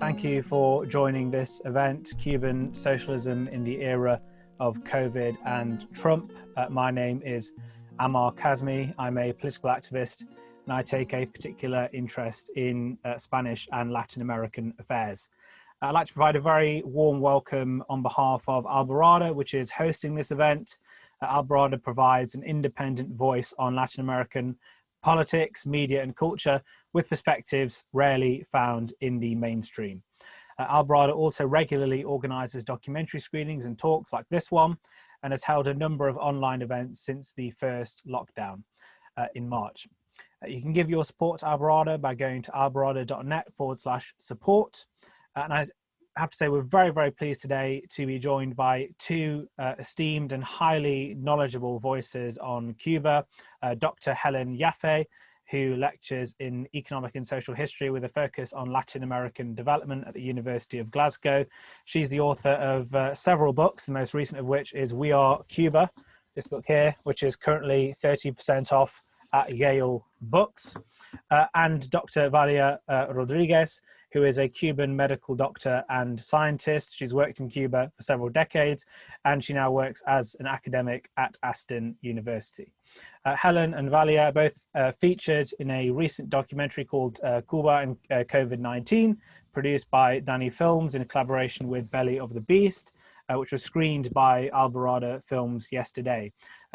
Thank you for joining this event, Cuban Socialism in the Era of COVID and Trump. My name is Ammar Kazmi. I'm a political activist and I take a particular interest in Spanish and Latin American affairs. I'd like to provide a very warm welcome on behalf of Alborada, which is hosting this event. Alborada provides an independent voice on Latin American politics, media and culture with perspectives rarely found in the mainstream. Alborada also regularly organises documentary screenings and talks like this one and has held a number of online events since the first lockdown in March. You can give your support to Alborada by going to alborada.net/support. And I have to say we're very, very pleased today to be joined by two esteemed and highly knowledgeable voices on Cuba, Dr. Helen Yaffe, who lectures in economic and social history with a focus on Latin American development at the University of Glasgow. She's the author of several books, the most recent of which is We Are Cuba, this book here, which is currently 30% off at Yale Books, and Dr. Valia Rodriguez, who is a Cuban medical doctor and scientist. She's worked in Cuba for several decades, and she now works as an academic at Aston University. Helen and Valia are both featured in a recent documentary called Cuba and COVID-19, produced by Danny Films in collaboration with Belly of the Beast, which was screened by Alborada Films yesterday.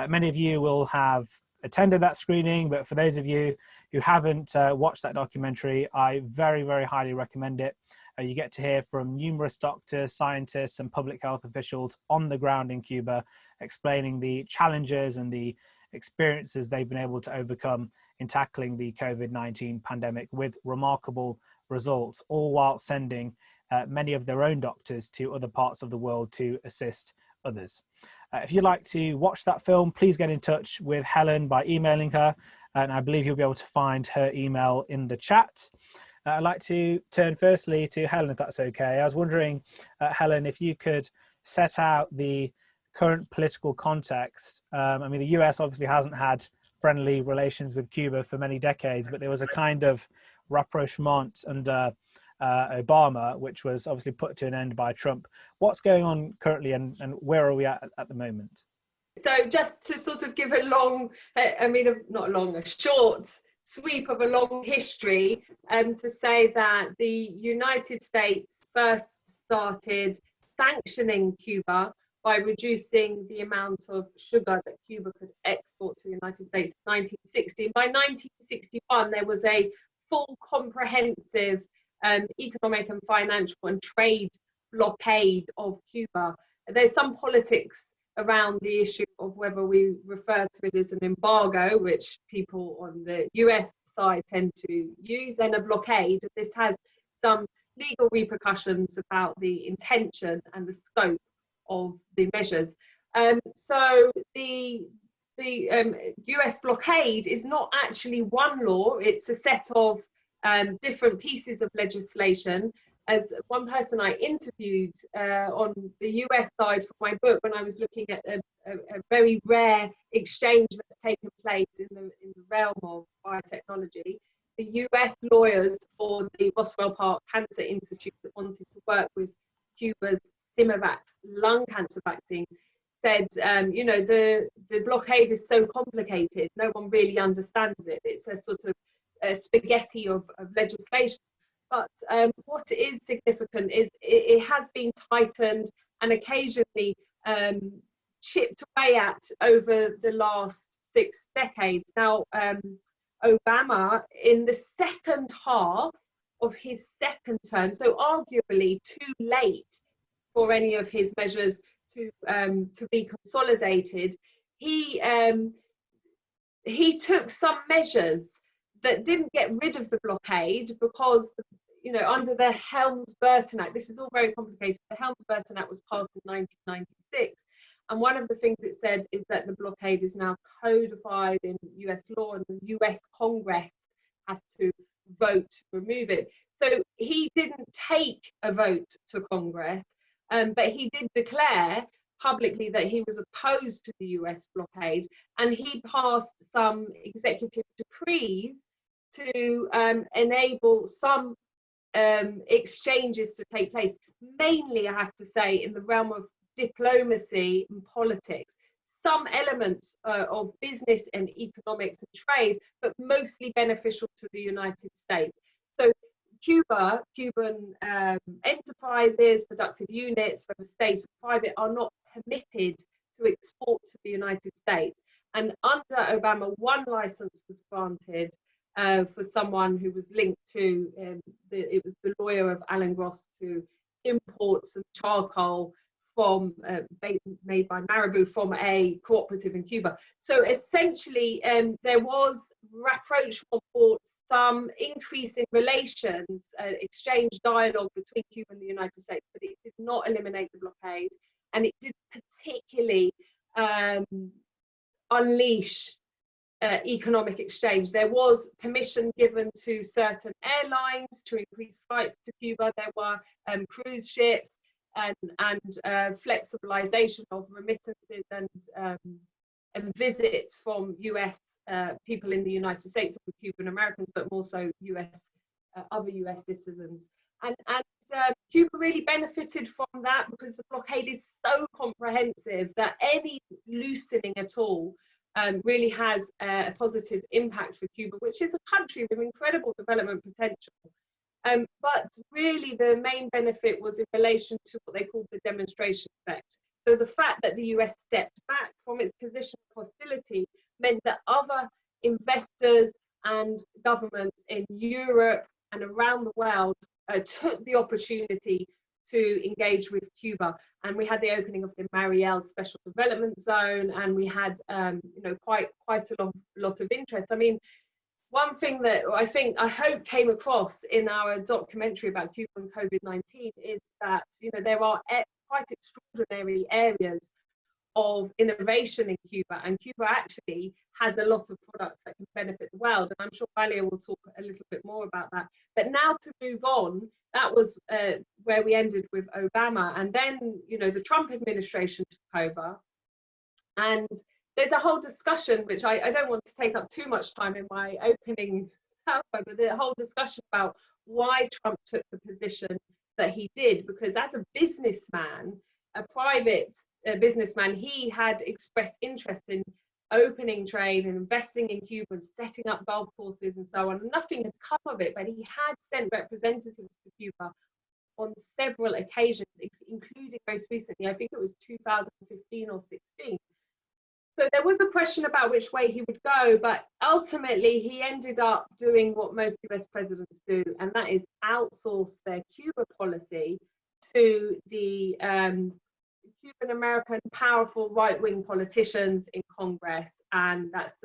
Many of you will have attended that screening, but for those of you who haven't watched that documentary, I very, very highly recommend it. You get to hear from numerous doctors, scientists and public health officials on the ground in Cuba, explaining the challenges and the experiences they've been able to overcome in tackling the COVID-19 pandemic with remarkable results, all while sending many of their own doctors to other parts of the world to assist others. If you'd like to watch that film, please get in touch with Helen by emailing her, and I believe you'll be able to find her email in the chat. I'd like to turn firstly to Helen, if that's okay. I was wondering, Helen, if you could set out the current political context. I mean, the US obviously hasn't had friendly relations with Cuba for many decades, but there was a kind of rapprochement under Obama, which was obviously put to an end by Trump. What's going on currently, and where are we at the moment? So just to sort of give a long, a short sweep of a long history, to say that the United States first started sanctioning Cuba by reducing the amount of sugar that Cuba could export to the United States in 1960. By 1961, there was a full comprehensive economic and financial and trade blockade of Cuba. There's some politics around the issue of whether we refer to it as an embargo, which people on the US side tend to use, and a blockade. This has some legal repercussions about the intention and the scope of the measures. So the US blockade is not actually one law, it's a set of different pieces of legislation. As one person I interviewed on the US side for my book, when I was looking at a very rare exchange that's taken place in the realm of biotechnology, the US lawyers for the Boswell Park Cancer Institute that wanted to work with Cuba's Simovac lung cancer vaccine said, the blockade is so complicated, no one really understands it. It's a sort of a spaghetti of legislation. But what is significant is it has been tightened and occasionally chipped away at over the last 6 decades. Now, Obama, in the second half of his second term, so arguably too late for any of his measures to be consolidated, he took some measures that didn't get rid of the blockade because, under the Helms-Burton Act, this is all very complicated. The Helms-Burton Act was passed in 1996. And one of the things it said is that the blockade is now codified in US law and the US Congress has to vote to remove it. So he didn't take a vote to Congress, but he did declare publicly that he was opposed to the US blockade, and he passed some executive decrees to enable some exchanges to take place, mainly, I have to say, in the realm of diplomacy and politics, some elements of business and economics and trade, but mostly beneficial to the United States. So Cuban enterprises, productive units, whether state or private, are not permitted to export to the United States. And under Obama, one license was granted for someone who was linked to, it was the lawyer of Alan Gross, to import some charcoal from made by Marabou from a cooperative in Cuba. So essentially, there was rapprochement for some increase in relations, exchange, dialogue between Cuba and the United States, but it did not eliminate the blockade, and it did particularly unleash economic exchange. There was permission given to certain airlines to increase flights to Cuba. There were cruise ships and flexibilization of remittances and visits from US people in the United States, or Cuban Americans, but more so other US citizens. And Cuba really benefited from that, because the blockade is so comprehensive that any loosening at all really has a positive impact for Cuba, which is a country with incredible development potential. But really the main benefit was in relation to what they called the demonstration effect. So the fact that the US stepped back from its position of hostility meant that other investors and governments in Europe and around the world took the opportunity to engage with Cuba. And we had the opening of the Mariel Special Development Zone, and we had quite a lot of interest. I mean, one thing that I hope came across in our documentary about Cuba and COVID-19 is that there are quite extraordinary areas of innovation in Cuba, and Cuba actually has a lot of products that can benefit the world, and I'm sure Valia will talk a little bit more about that. But now to move on, that was where we ended with Obama, and then the Trump administration took over, and there's a whole discussion, which I don't want to take up too much time in my opening, but the whole discussion about why Trump took the position that he did, because as a businessman, a private businessman, he had expressed interest in opening trade and investing in Cuba and setting up golf courses and so on. Nothing had come of it, but he had sent representatives to Cuba on several occasions, including most recently, I think it was 2015 or 16. So there was a question about which way he would go, but ultimately he ended up doing what most US presidents do, and that is outsource their Cuba policy to the Cuban American powerful right-wing politicians in Congress, and that's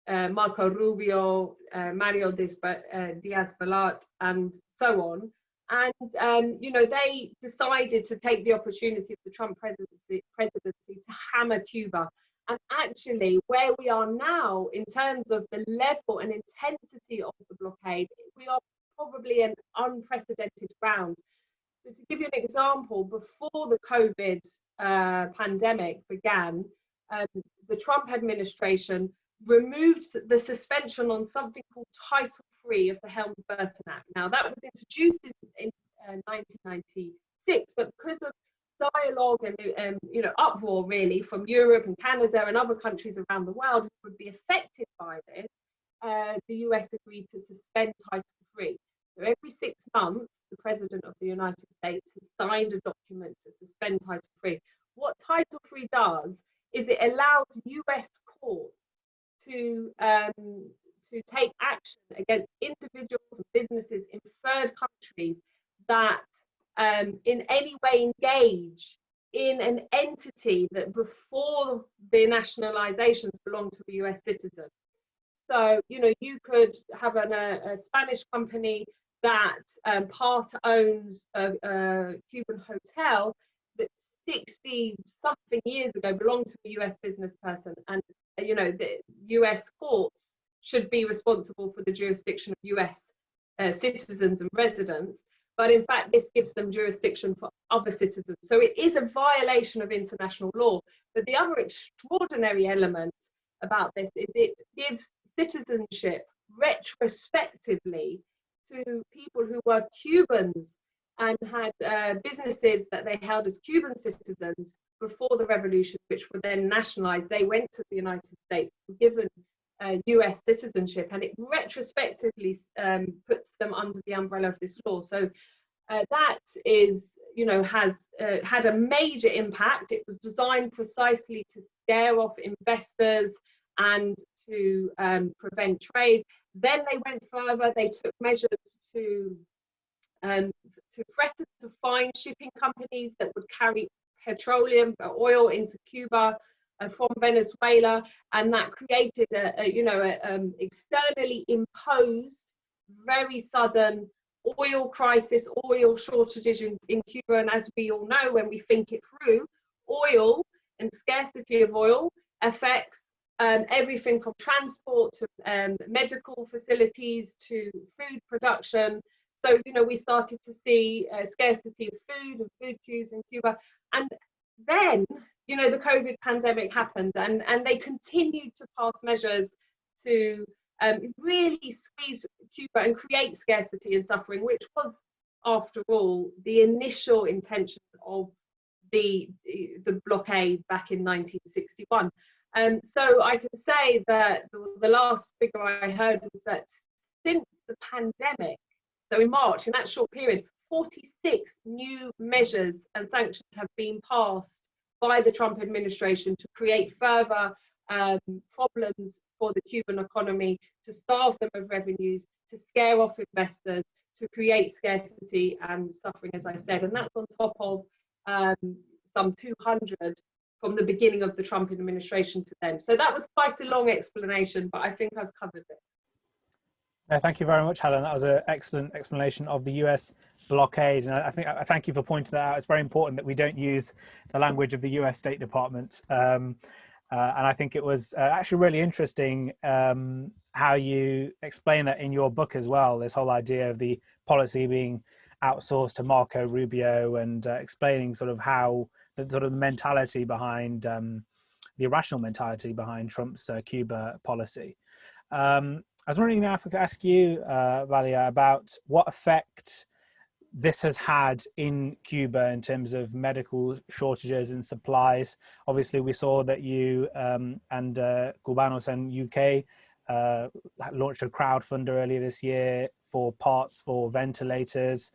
Marco Rubio, Mario Diaz-Balart, and so on. And they decided to take the opportunity of the Trump presidency to hammer Cuba. And actually, where we are now in terms of the level and intensity of the blockade, we are probably in unprecedented ground. So to give you an example, before the COVID pandemic began, the Trump administration removed the suspension on something called Title III of the Helms-Burton Act. Now, that was introduced in 1996, but because of dialogue and uproar really from Europe and Canada and other countries around the world who would be affected by this, the US agreed to suspend Title III. So every 6 months, the President of the United States has signed a document to suspend Title III. What Title III does is it allows US courts to take action against individuals and businesses in third countries that in any way engage in an entity that before the nationalizations belonged to a US citizen. So, you could have a Spanish company that part owns a Cuban hotel that 60-something years ago belonged to a US business person, and the US courts should be responsible for the jurisdiction of US citizens and residents, but in fact this gives them jurisdiction for other citizens. So it is a violation of international law. But the other extraordinary element about this is it gives citizenship retrospectively to people who were Cubans and had businesses that they held as Cuban citizens before the revolution, which were then nationalized. They went to the United States, were given US citizenship, and it retrospectively puts them under the umbrella of this law. So that is, has had a major impact. It was designed precisely to scare off investors and to prevent trade. Then they went further. They took measures to threaten to fine shipping companies that would carry petroleum oil into Cuba from Venezuela, and that created a externally imposed, very sudden oil crisis, oil shortages in Cuba. And as we all know, when we think it through, oil and scarcity of oil affects everything from transport to medical facilities to food production. So, we started to see scarcity of food and food queues in Cuba. And then, the COVID pandemic happened, and they continued to pass measures to really squeeze Cuba and create scarcity and suffering, which was, after all, the initial intention of the blockade back in 1961. So I can say that the last figure I heard was that since the pandemic, so in March, in that short period, 46 new measures and sanctions have been passed by the Trump administration to create further problems for the Cuban economy, to starve them of revenues, to scare off investors, to create scarcity and suffering, as I said. And that's on top of some 200 from the beginning of the Trump administration to then. So that was quite a long explanation, but I think I've covered it. Thank you very much, Helen. That was an excellent explanation of the US blockade. And I thank you for pointing that out. It's very important that we don't use the language of the US State Department. And I think it was actually really interesting how you explain that in your book as well, this whole idea of the policy being outsourced to Marco Rubio, and explaining sort of how the sort of mentality behind the irrational mentality behind Trump's Cuba policy. I was wondering now if I could ask you, Valia, about what effect this has had in Cuba in terms of medical shortages and supplies. Obviously, we saw that you and Cubanos and UK launched a crowdfunder earlier this year for parts for ventilators.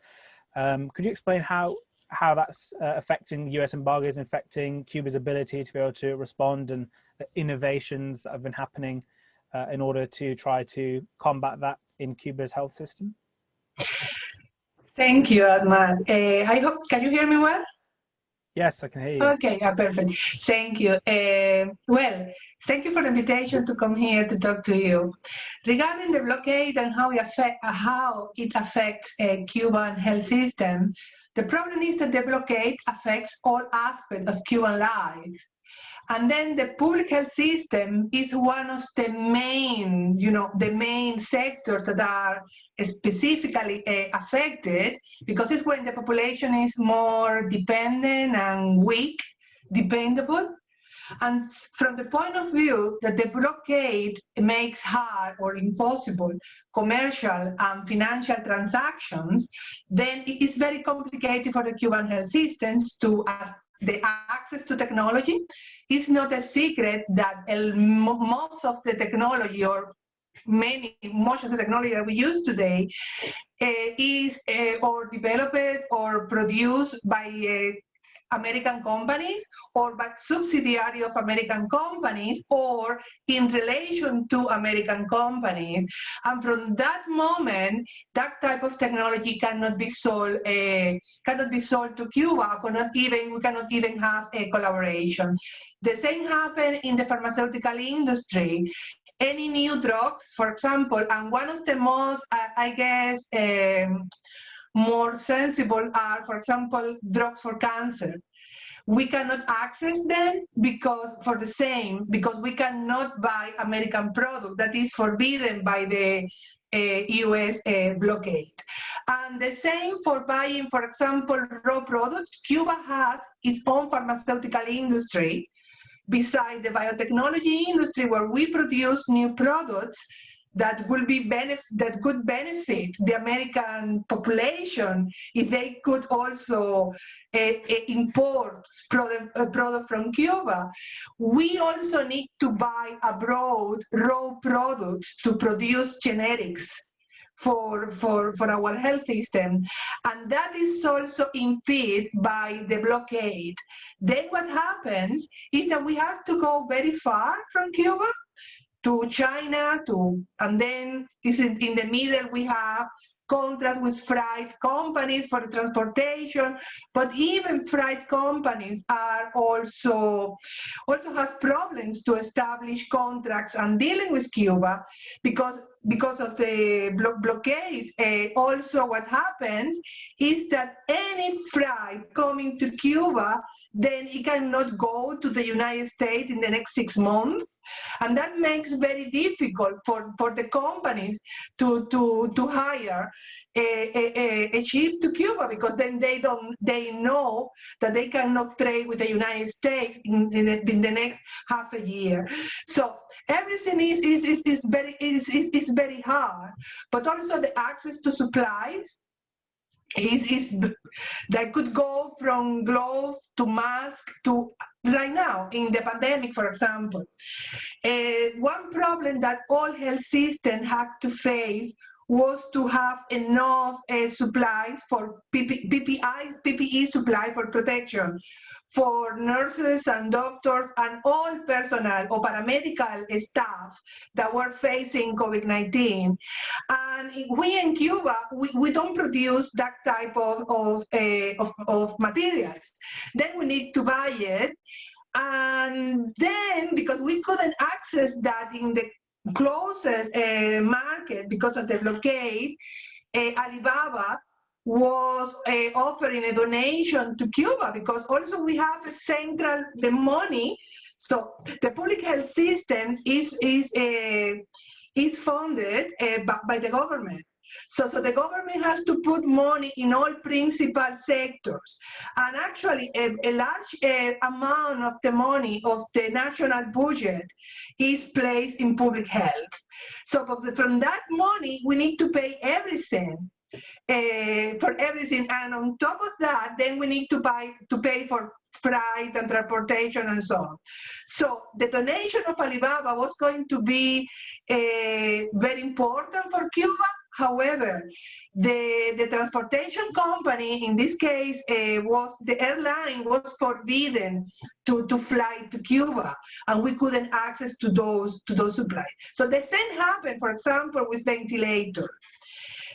Could you explain how that's affecting the US embargoes, affecting Cuba's ability to be able to respond, and the innovations that have been happening in order to try to combat that in Cuba's health system? Thank you, Ahmad. I hope, can you hear me well? Yes, I can hear you. Okay, perfect. Thank you. Well, thank you for the invitation to come here to talk to you. Regarding the blockade and how it affects Cuban health system, the problem is that the blockade affects all aspects of Cuban life. And then the public health system is one of the main, the main sectors that are specifically affected, because it's when the population is more dependent and weak, dependable. And from the point of view that the blockade makes hard or impossible commercial and financial transactions, then it is very complicated for the Cuban health systems to the access to technology. Is not a secret that most of the technology, or much of the technology that we use today is or developed or produced by American companies, or by subsidiary of American companies, or in relation to American companies. And from that moment, that type of technology cannot be sold to Cuba. We cannot even have a collaboration. The same happened in the pharmaceutical industry. Any new drugs, for example, and one of the most, I guess, more sensible are, for example, drugs for cancer. We cannot access them because we cannot buy American product that is forbidden by the US blockade. And the same for buying, for example, raw products. Cuba has its own pharmaceutical industry. Besides the biotechnology industry, where we produce new products, that will be that could benefit the American population if they could also import product from Cuba. We also need to buy abroad raw products to produce generics for our health system, and that is also impeded by the blockade. Then what happens is that we have to go very far from Cuba to China, and then in the middle we have contracts with freight companies for the transportation, but even freight companies are also has problems to establish contracts and dealing with Cuba because of the blockade. Also what happens is that any freight coming to Cuba, then it cannot go to the United States in the next 6 months. And that makes very difficult for the companies to hire a ship to Cuba, because then they know that they cannot trade with the United States in the next half a year. So everything is very hard, but also the access to supplies that could go from gloves to mask to right now in the pandemic, for example. One problem that all health systems had to face was to have enough supplies for PPE supply for protection for nurses and doctors and all personnel or paramedical staff that were facing COVID-19. And we in Cuba, we don't produce that type of materials. Then we need to buy it. And then, because we couldn't access that in the closest market because of the blockade, Alibaba was offering a donation to Cuba, because also we have the money. So the public health system is funded by the government. So the government has to put money in all principal sectors. And actually, a large amount of the money of the national budget is placed in public health. So from that money, we need to pay everything. For everything, and on top of that, then we need to pay for freight and transportation and so on. So the donation of Alibaba was going to be very important for Cuba. However, the transportation company, in this case, the airline was forbidden to fly to Cuba, and we couldn't access to those supplies. So the same happened, for example, with ventilators.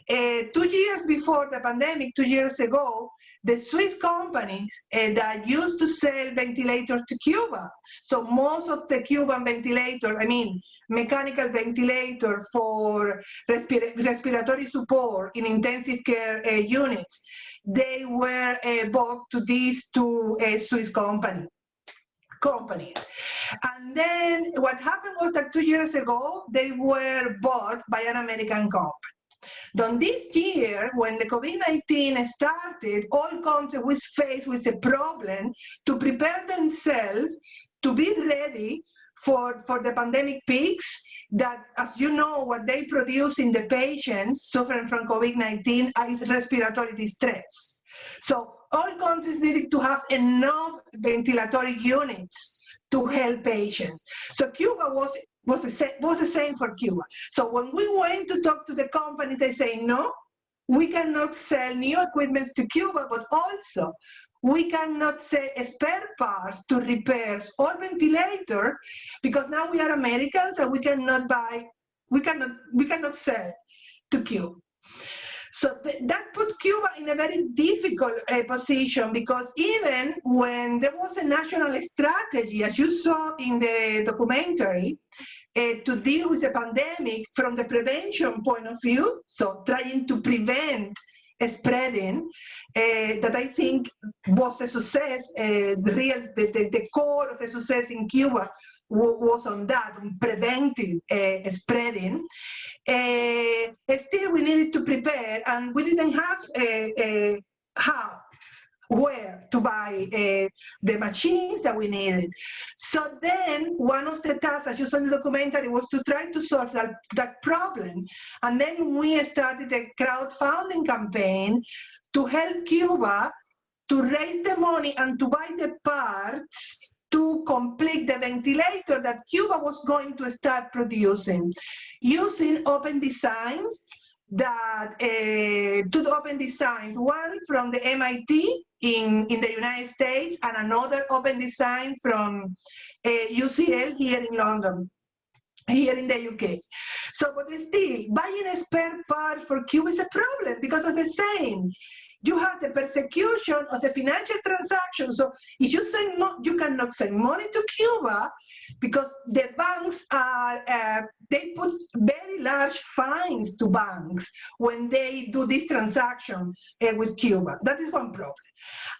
2 years before the pandemic, 2 years ago, the Swiss companies that used to sell ventilators to Cuba, so most of the Cuban ventilators, mechanical ventilator for respiratory support in intensive care units, they were bought to these two Swiss companies. And then what happened was that 2 years ago, they were bought by an American company. Then this year, when the COVID-19 started, all countries were faced with the problem to prepare themselves to be ready for the pandemic peaks that, as you know, what they produce in the patients suffering from COVID-19 is respiratory distress. So all countries needed to have enough ventilatory units to help patients. So Cuba was the same for Cuba. So when we went to talk to the companies, they say, no, we cannot sell new equipment to Cuba, but also we cannot sell spare parts to repair all ventilators, because now we are Americans and we cannot sell to Cuba. So that put Cuba in a very difficult position, because even when there was a national strategy, as you saw in the documentary, to deal with the pandemic from the prevention point of view, so trying to prevent spreading, that I think was a success. The core of the success in Cuba was on that, on preventing spreading. Still, we needed to prepare, and we didn't have how. where to buy the machines that we needed. So then one of the tasks, as you saw in the documentary, was to try to solve that problem. And then we started a crowdfunding campaign to help Cuba to raise the money and to buy the parts to complete the ventilator that Cuba was going to start producing, using open designs that two open designs, one from the MIT in the United States and another open design from UCL here in London, here in the UK. So, but still, buying a spare part for Cuba is a problem because of the same. You have the persecution of the financial transactions. So if you say no, you cannot send money to Cuba because the banks are, they put very large fines to banks when they do this transaction with Cuba. That is one problem.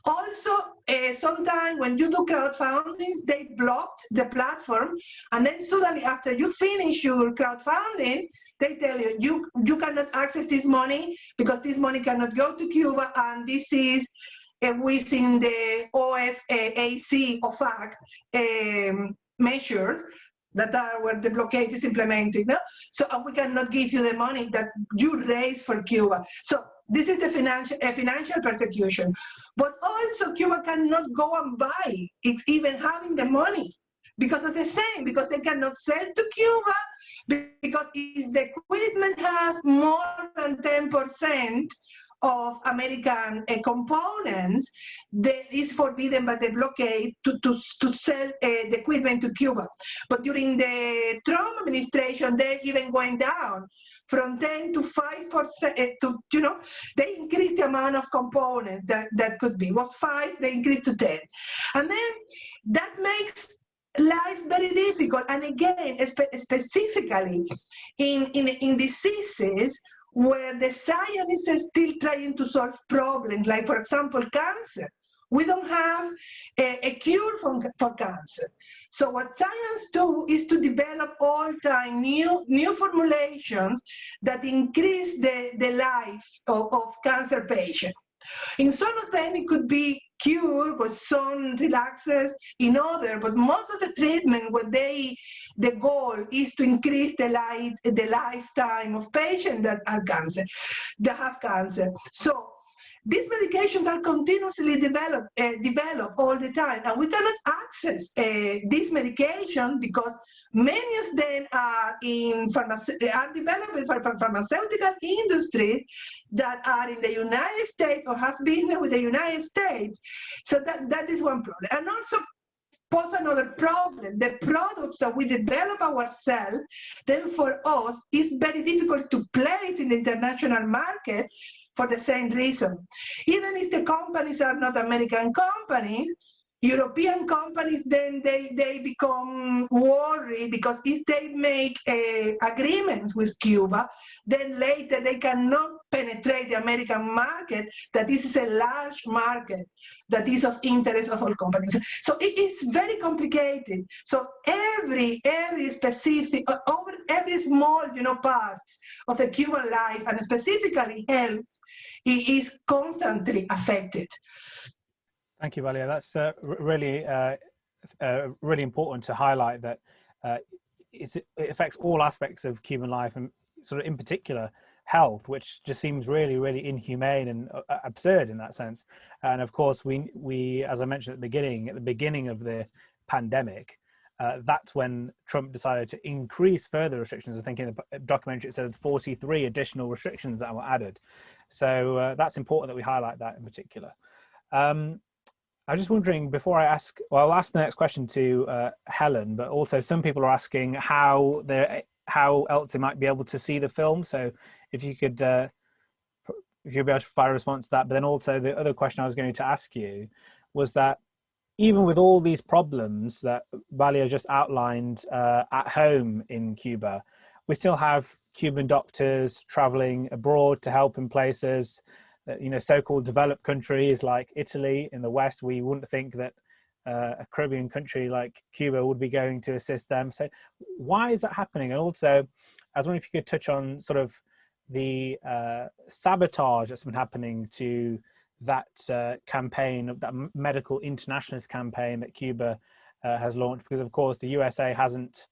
Also, sometimes when you do crowdfunding, they blocked the platform, and then suddenly after you finish your crowdfunding, they tell you, you cannot access this money because this money cannot go to Cuba, and this is within the OFAC measures that are where the blockade is implemented. No? So we cannot give you the money that you raised for Cuba. So this is the financial persecution. But also Cuba cannot go and buy, it's even having the money because of the same, because they cannot sell to Cuba, because if the equipment has more than 10% of American components, that is forbidden by the blockade to sell the equipment to Cuba. But during the Trump administration, they're even going down from 10 to 5%, they increased the amount of components that could be. Was 5, they increased to 10. And then that makes life very difficult. And again, specifically in diseases where the science is still trying to solve problems, like, for example, cancer. We don't have a cure for cancer. So what science do is to develop all time new formulations that increase the life of cancer patients. In some of them, it could be cured with some relaxes. In other, but most of the treatment, the goal is to increase the lifetime of patients that have cancer. So these medications are continuously developed all the time, and we cannot access this medication because many of them are developed for pharmaceutical industry that are in the United States or has business with the United States. So that is one problem. And also pose another problem. The products that we develop ourselves, then for us, it's very difficult to place in the international market for the same reason. Even if the companies are not American companies, European companies, then they become worried because if they make agreements with Cuba, then later they cannot penetrate the American market, that this is a large market that is of interest of all companies. So it is very complicated. So every specific, over every small parts of the Cuban life, and specifically health, it is constantly affected. Thank you, Valia. That's really important to highlight that it affects all aspects of Cuban life, and sort of in particular health, which just seems really, really inhumane and absurd in that sense. And of course, we as I mentioned at the beginning of the pandemic, that's when Trump decided to increase further restrictions. I think in the documentary it says 43 additional restrictions that were added. So that's important that we highlight that in particular. I was just wondering, before I ask, well, I'll ask the next question to Helen, but also some people are asking how else they might be able to see the film. So if you could, if you'll be able to provide a response to that. But then also the other question I was going to ask you was that even with all these problems that Valia just outlined at home in Cuba, we still have Cuban doctors traveling abroad to help in places, so-called developed countries like Italy in the West. We wouldn't think that a Caribbean country like Cuba would be going to assist them. So why is that happening? And also, I was wondering if you could touch on sort of the sabotage that's been happening to that campaign, that medical internationalist campaign that Cuba has launched, because of course the USA hasn't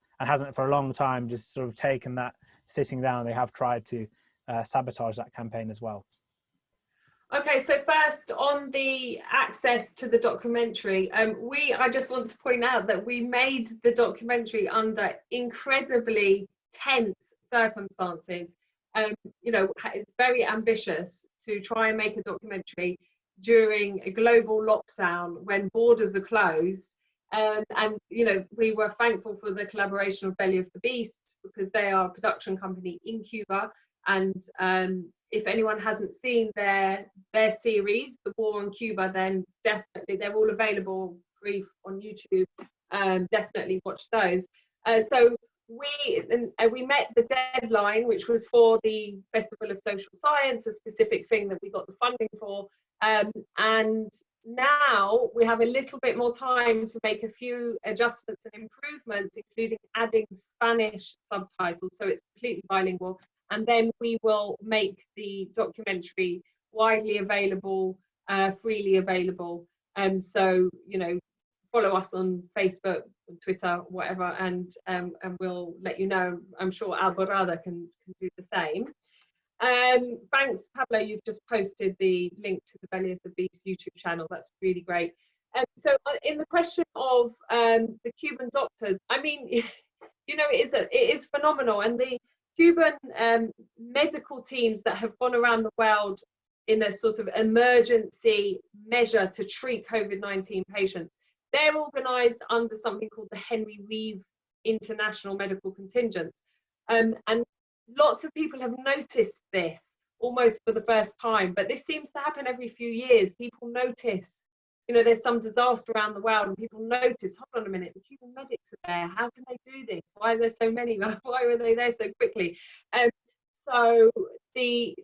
for a long time just sort of taken that sitting down. They have tried to sabotage that campaign as well. Okay, so first on the access to the documentary, I just want to point out that we made the documentary under incredibly tense circumstances. You know, it's very ambitious to try and make a documentary during a global lockdown when borders are closed. And you know, we were thankful for the collaboration of Belly of the Beast, because they are a production company in Cuba. And if anyone hasn't seen their series, The War on Cuba, then definitely, they're all available free on YouTube. Definitely watch those. So we met the deadline, which was for the Festival of Social Science, a specific thing that we got the funding for. And now we have a little bit more time to make a few adjustments and improvements, including adding Spanish subtitles, so it's completely bilingual. And then we will make the documentary widely available, freely available. And so, you know, follow us on Facebook, Twitter, whatever, and we'll let you know. I'm sure Alborada can do the same. Thanks, Pablo. You've just posted the link to the Belly of the Beast YouTube channel. That's really great. So in the question of the Cuban doctors, I mean, you know, it is phenomenal. And the Cuban medical teams that have gone around the world in a sort of emergency measure to treat COVID-19 patients, they're organized under something called the Henry Reeve International Medical Contingent. And lots of people have noticed this almost for the first time, but this seems to happen every few years. People notice, you know, there's some disaster around the world and people notice, hold on a minute, the Cuban medics are there. How can they do this? Why are there so many? Why were they there so quickly? So the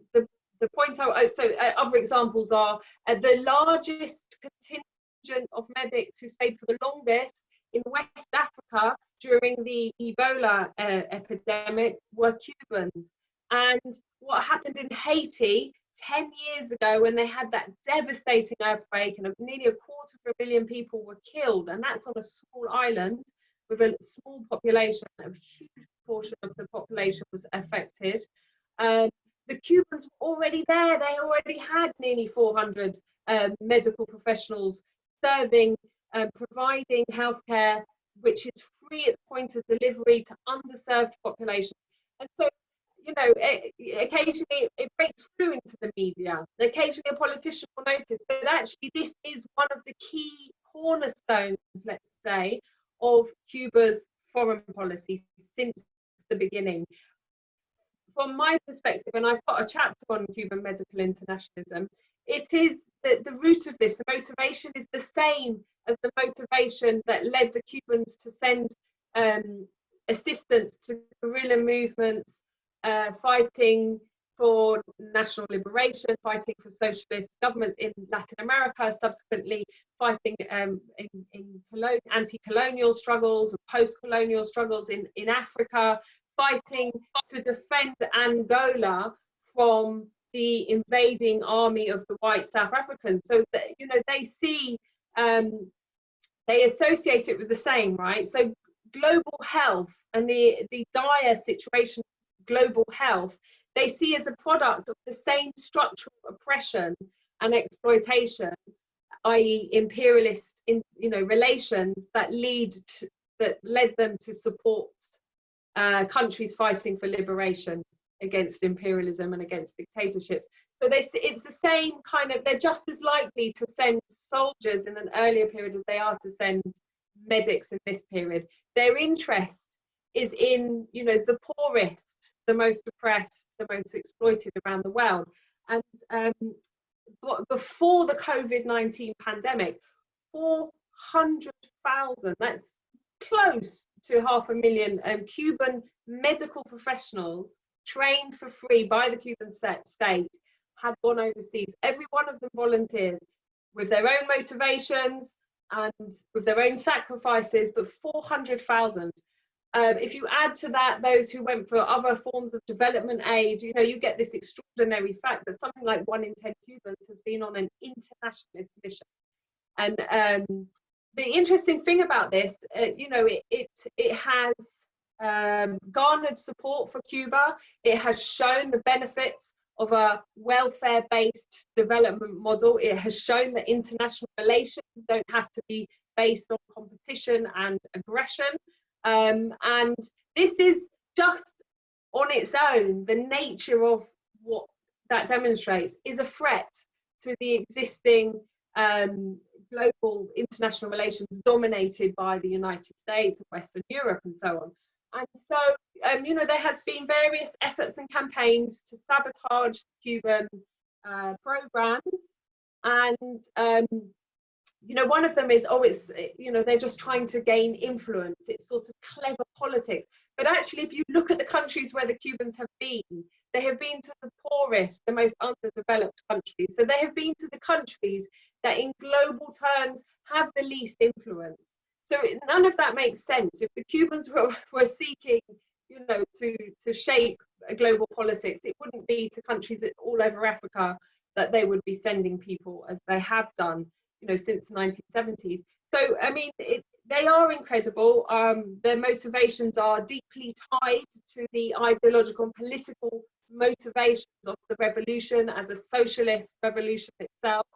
point, other examples are the largest contingent of medics who stayed for the longest in West Africa during the Ebola epidemic were Cubans. And what happened in Haiti 10 years ago, when they had that devastating earthquake and nearly 250,000 people were killed, and that's on a small island with a small population, a huge portion of the population was affected. The Cubans were already there. They already had nearly 400 medical professionals serving, providing healthcare, which is free at the point of delivery to underserved populations. And so, you know, occasionally it breaks through into the media. Occasionally a politician will notice, but actually this is one of the key cornerstones, let's say, of Cuba's foreign policy since the beginning. From my perspective, and I've got a chapter on Cuban medical internationalism, it is that the root of this, the motivation is the same as the motivation that led the Cubans to send assistance to guerrilla movements, fighting for national liberation, fighting for socialist governments in Latin America, subsequently fighting in anti-colonial struggles and post-colonial struggles in Africa, fighting to defend Angola from the invading army of the white South Africans. So that, you know, they see, they associate it with the same, right? So global health and the dire situation of global health, they see as a product of the same structural oppression and exploitation, i.e. imperialist relations that led them to support countries fighting for liberation against imperialism and against dictatorships. So it's the same kind of, they're just as likely to send soldiers in an earlier period as they are to send medics in this period. Their interest is in, you know, the poorest, the most oppressed, the most exploited around the world. And before the COVID-19 pandemic, 400,000, that's close to 500,000 Cuban medical professionals trained for free by the Cuban state had gone overseas. Every one of them volunteers with their own motivations and with their own sacrifices, but 400,000. If you add to that those who went for other forms of development aid, you know, you get this extraordinary fact that something like 1 in 10 Cubans has been on an internationalist mission. And the interesting thing about this, you know, it has garnered support for Cuba. It has shown the benefits of a welfare-based development model. It has shown that international relations don't have to be based on competition and aggression. And this is just on its own, the nature of what that demonstrates is a threat to the existing global international relations dominated by the United States and Western Europe and so on. And so, you know, there has been various efforts and campaigns to sabotage Cuban programs. And, you know, one of them is, oh, it's, you know, they're just trying to gain influence. It's sort of clever politics. But actually, if you look at the countries where the Cubans have been, they have been to the poorest, the most underdeveloped countries. So they have been to the countries that in global terms have the least influence. So none of that makes sense. If the Cubans were seeking, you know, to shape a global politics, it wouldn't be to countries all over Africa that they would be sending people, as they have done, you know, since the 1970s. So, I mean, they are incredible. Their motivations are deeply tied to the ideological and political motivations of the revolution as a socialist revolution itself,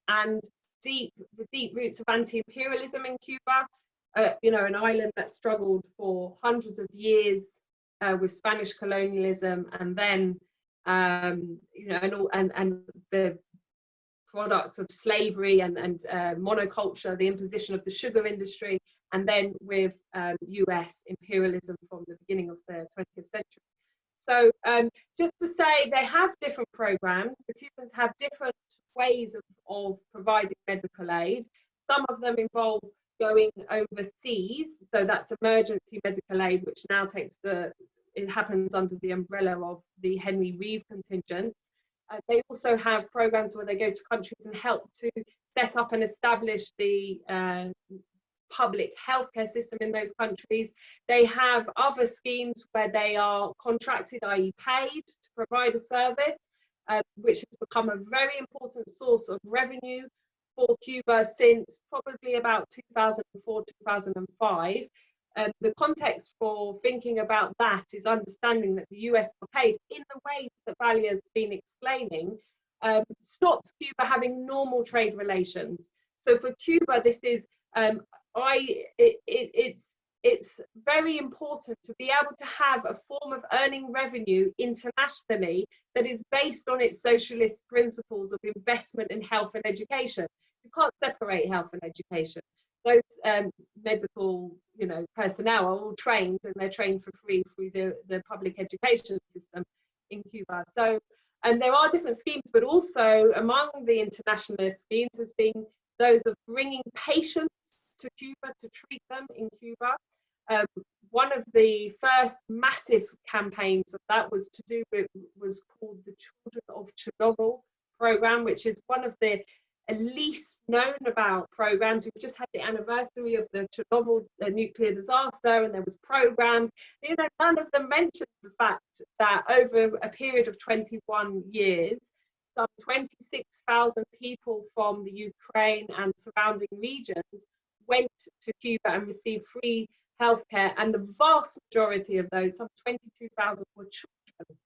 and the deep roots of anti-imperialism in Cuba. You know, an island that struggled for hundreds of years with Spanish colonialism, and then you know, and the product of slavery and monoculture, the imposition of the sugar industry, and then with US imperialism from the beginning of the 20th century. So just to say, they have different programs. The Cubans have different ways of providing medical aid. Some of them involve going overseas, so that's emergency medical aid, which now it happens under the umbrella of the Henry Reeve contingent. They also have programs where they go to countries and help to set up and establish the public healthcare system in those countries. They have other schemes where they are contracted, i.e. paid, to provide a service, which has become a very important source of revenue for Cuba since probably about 2004, 2005. The context for thinking about that is understanding that the US blockade, in the ways that Valia's been explaining, stops Cuba having normal trade relations. So for Cuba, this is it's very important to be able to have a form of earning revenue internationally that is based on its socialist principles of investment in health and education. You can't separate health and education. Those medical, you know, personnel are all trained, and they're trained for free through the public education system in Cuba. So, and there are different schemes, but also among the internationalist schemes has been those of bringing patients to Cuba to treat them in Cuba. One of the first massive campaigns of that was called the Children of Chernobyl program, which is one of the least known about programs. We've just had the anniversary of the Chernobyl nuclear disaster, and there was programs. You know, none of them mentioned the fact that over a period of 21 years, some 26,000 people from the Ukraine and surrounding regions went to Cuba and received free healthcare, and the vast majority of those, some 22,000, were children.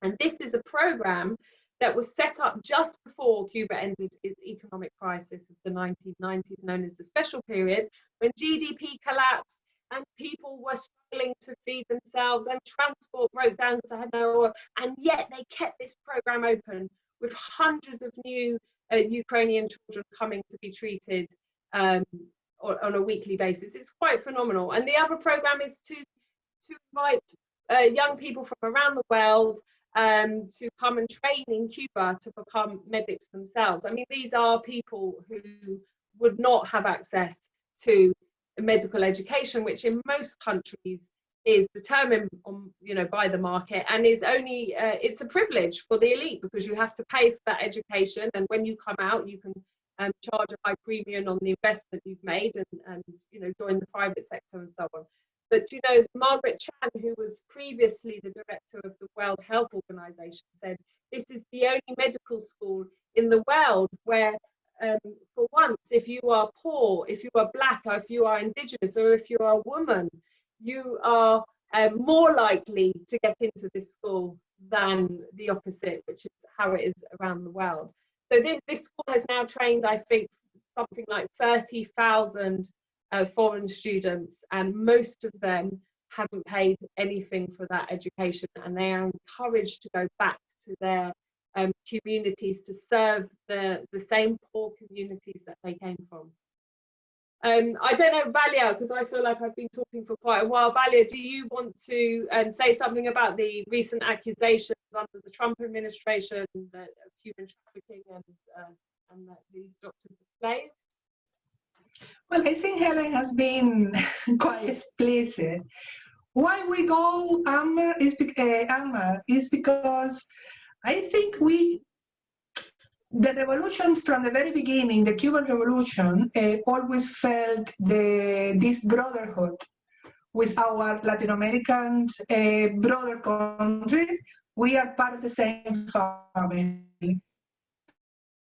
And this is a program that was set up just before Cuba ended its economic crisis of the 1990s, known as the special period, when GDP collapsed and people were struggling to feed themselves and transport broke down because they had no oil, and yet they kept this program open with hundreds of new Ukrainian children coming to be treated on a weekly basis. It's quite phenomenal. And the other program is to invite young people from around the world to come and train in Cuba to become medics themselves. I mean, these are people who would not have access to medical education, which in most countries is determined on, you know, by the market, and is only it's a privilege for the elite because you have to pay for that education, and when you come out you can charge a high premium on the investment you've made and you know, join the private sector and so on. But you know, Margaret Chan, who was previously the director of the World Health Organization, said this is the only medical school in the world where for once, if you are poor, if you are black, or if you are indigenous, or if you are a woman, you are more likely to get into this school than the opposite, which is how it is around the world. So this school has now trained, I think, something like 30,000 foreign students, and most of them haven't paid anything for that education, and they are encouraged to go back to their communities to serve the same poor communities that they came from. I don't know, Valia, because I feel like I've been talking for quite a while. Valia, do you want to say something about the recent accusations under the Trump administration of human trafficking and that these doctors are slaves? Well, I think Helen has been quite explicit. Why we go Amber is because I think the revolution from the very beginning, the Cuban Revolution, always felt this brotherhood with our Latin American brother countries. We are part of the same family.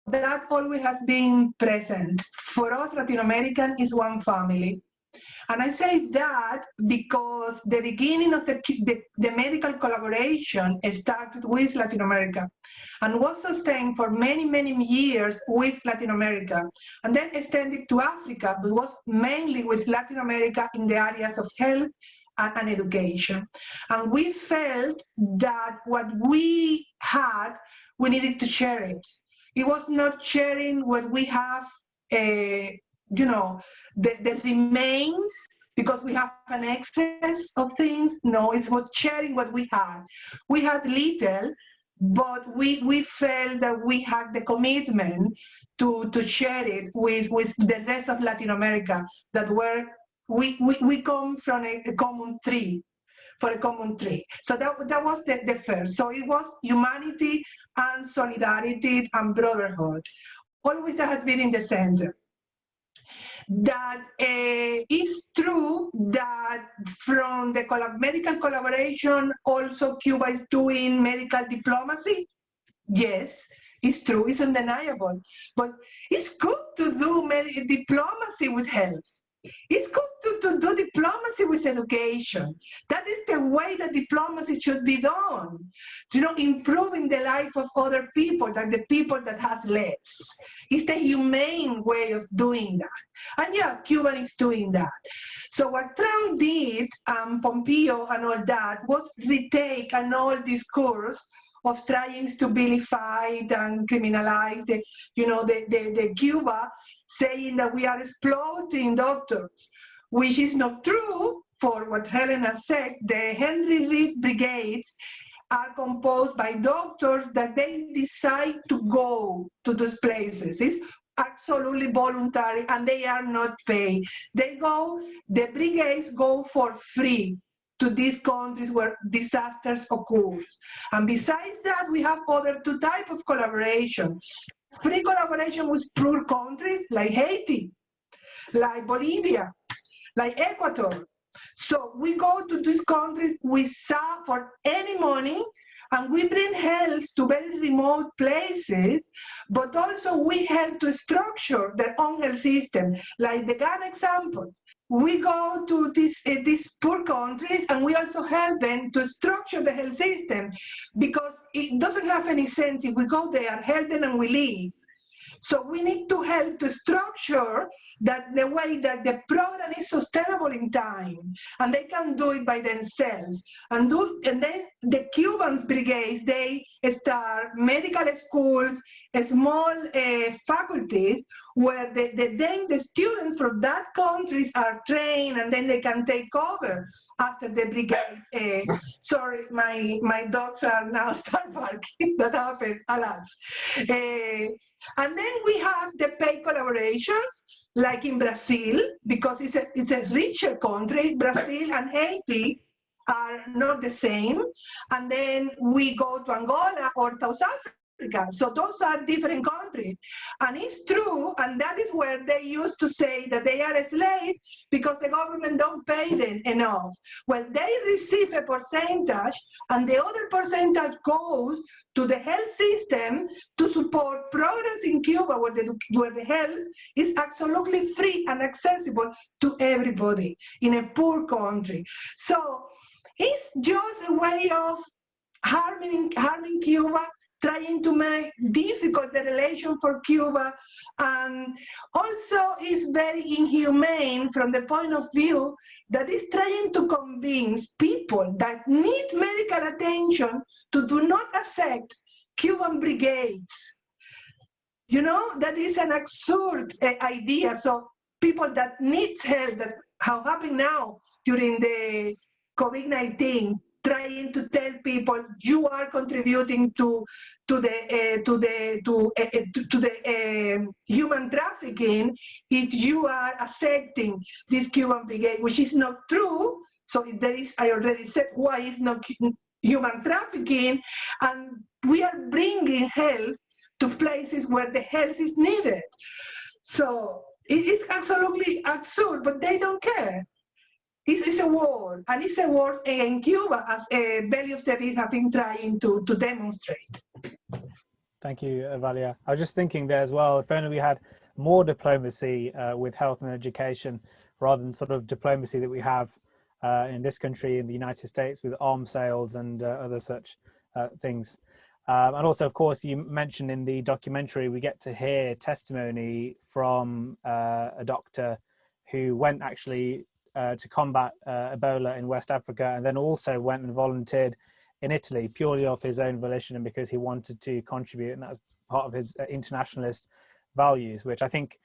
That always has been present. For us, Latin American is one family. And I say that because the beginning of the medical collaboration started with Latin America and was sustained for many, many years with Latin America, and then extended to Africa, but was mainly with Latin America in the areas of health and education. And we felt that what we had, we needed to share it. It was not sharing what we have, you know, the remains because we have an excess of things. No, it's what sharing what we had. We had little, but we felt that we had the commitment to share it with the rest of Latin America, that we come from a common tree. For a common tree. So that was the first. So it was humanity and solidarity and brotherhood. Always that has been in the center. That is true that from the medical collaboration, also Cuba is doing medical diplomacy. Yes, it's true, it's undeniable. But it's good to do diplomacy with health. It's good to do diplomacy with education. That is the way that diplomacy should be done. You know, improving the life of other people, like the people that has less. It's the humane way of doing that. And yeah, Cuba is doing that. So what Trump did, Pompeo and all that, was retake an old discourse of trying to vilify and criminalize the Cuba, saying that we are exploiting doctors, which is not true. For what Helena said, the Henry Reeve brigades are composed by doctors that they decide to go to those places. It's absolutely voluntary and they are not paid. They go, the brigades go for free to these countries where disasters occur. And besides that, we have other two types of collaboration. Free collaboration with poor countries like Haiti, like Bolivia, like Ecuador. So we go to these countries for any money, and we bring health to very remote places, but also we help to structure their own health system, like the Ghana example. We go to these poor countries and we also help them to structure the health system, because it doesn't have any sense if we go there, help them and we leave. So we need to help to structure that the way that the program is sustainable in time, and they can do it by themselves. And then the Cuban brigades, they start medical schools, small faculties, where then the students from that countries are trained, and then they can take over after the brigade. Sorry, my dogs are now start barking. That happened a lot. And then we have the paid collaborations, like in Brazil, because it's a richer country. Brazil and Haiti are not the same. And then we go to Angola or South Africa, Africa. So those are different countries. And it's true, and that is where they used to say that they are slaves because the government don't pay them enough. Well, they receive a percentage, and the other percentage goes to the health system to support programs in Cuba where the health is absolutely free and accessible to everybody in a poor country. So it's just a way of harming Cuba, trying to make difficult the relation for Cuba, and also is very inhumane from the point of view that is trying to convince people that need medical attention to do not accept Cuban brigades. You know, that is an absurd idea. So people that need help, that how happened now during the COVID-19, trying to tell people you are contributing to the human trafficking if you are accepting this Cuban brigade, which is not true. So there is, I already said why it's not human trafficking, and we are bringing help to places where the help is needed. So it is absolutely absurd, but they don't care. It's a war, and it's a war in Cuba, as Belly of David have been trying to demonstrate. Thank you, Valia. I was just thinking there as well, if only we had more diplomacy with health and education, rather than sort of diplomacy that we have in this country, in the United States, with arms sales and other such things. And also, of course, you mentioned in the documentary, we get to hear testimony from a doctor who went actually to combat Ebola in West Africa, and then also went and volunteered in Italy purely off his own volition and because he wanted to contribute, and that was part of his internationalist values, which I think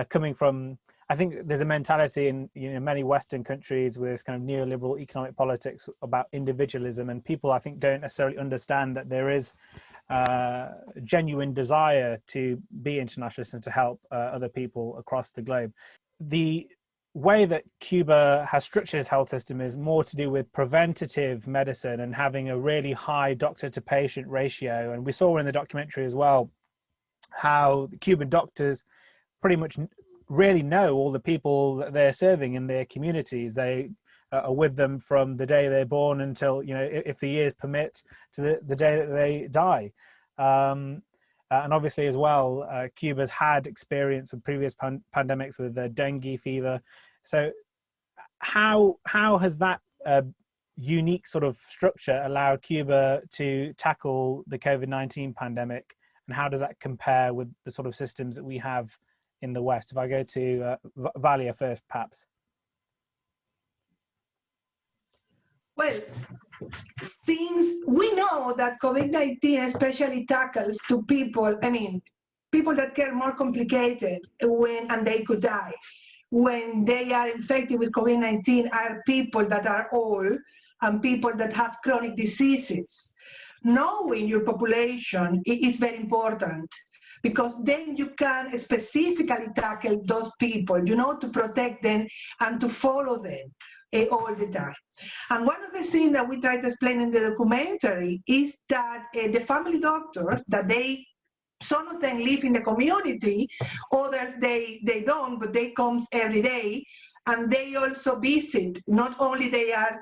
coming from, I think there's a mentality in many Western countries with this kind of neoliberal economic politics about individualism, and people I think don't necessarily understand that there is genuine desire to be internationalist and to help other people across the globe. The way that Cuba has structured its health system is more to do with preventative medicine and having a really high doctor to patient ratio. And we saw in the documentary as well how the Cuban doctors pretty much really know all the people that they're serving in their communities. They are with them from the day they're born until, if the years permit, to the day that they die. And obviously as well, Cuba's had experience with previous pandemics with dengue fever. So how has that unique sort of structure allowed Cuba to tackle the COVID-19 pandemic? And how does that compare with the sort of systems that we have in the West? If I go to Valia first, perhaps. Well, since we know that COVID-19 especially tackles to people, people that get more complicated and they could die. When they are infected with COVID-19 are people that are old and people that have chronic diseases. Knowing your population is very important, because then you can specifically tackle those people, to protect them and to follow them all the time. And one of the things that we try to explain in the documentary is that the family doctors, that some of them live in the community, others they don't, but they come every day, and they also visit. Not only they are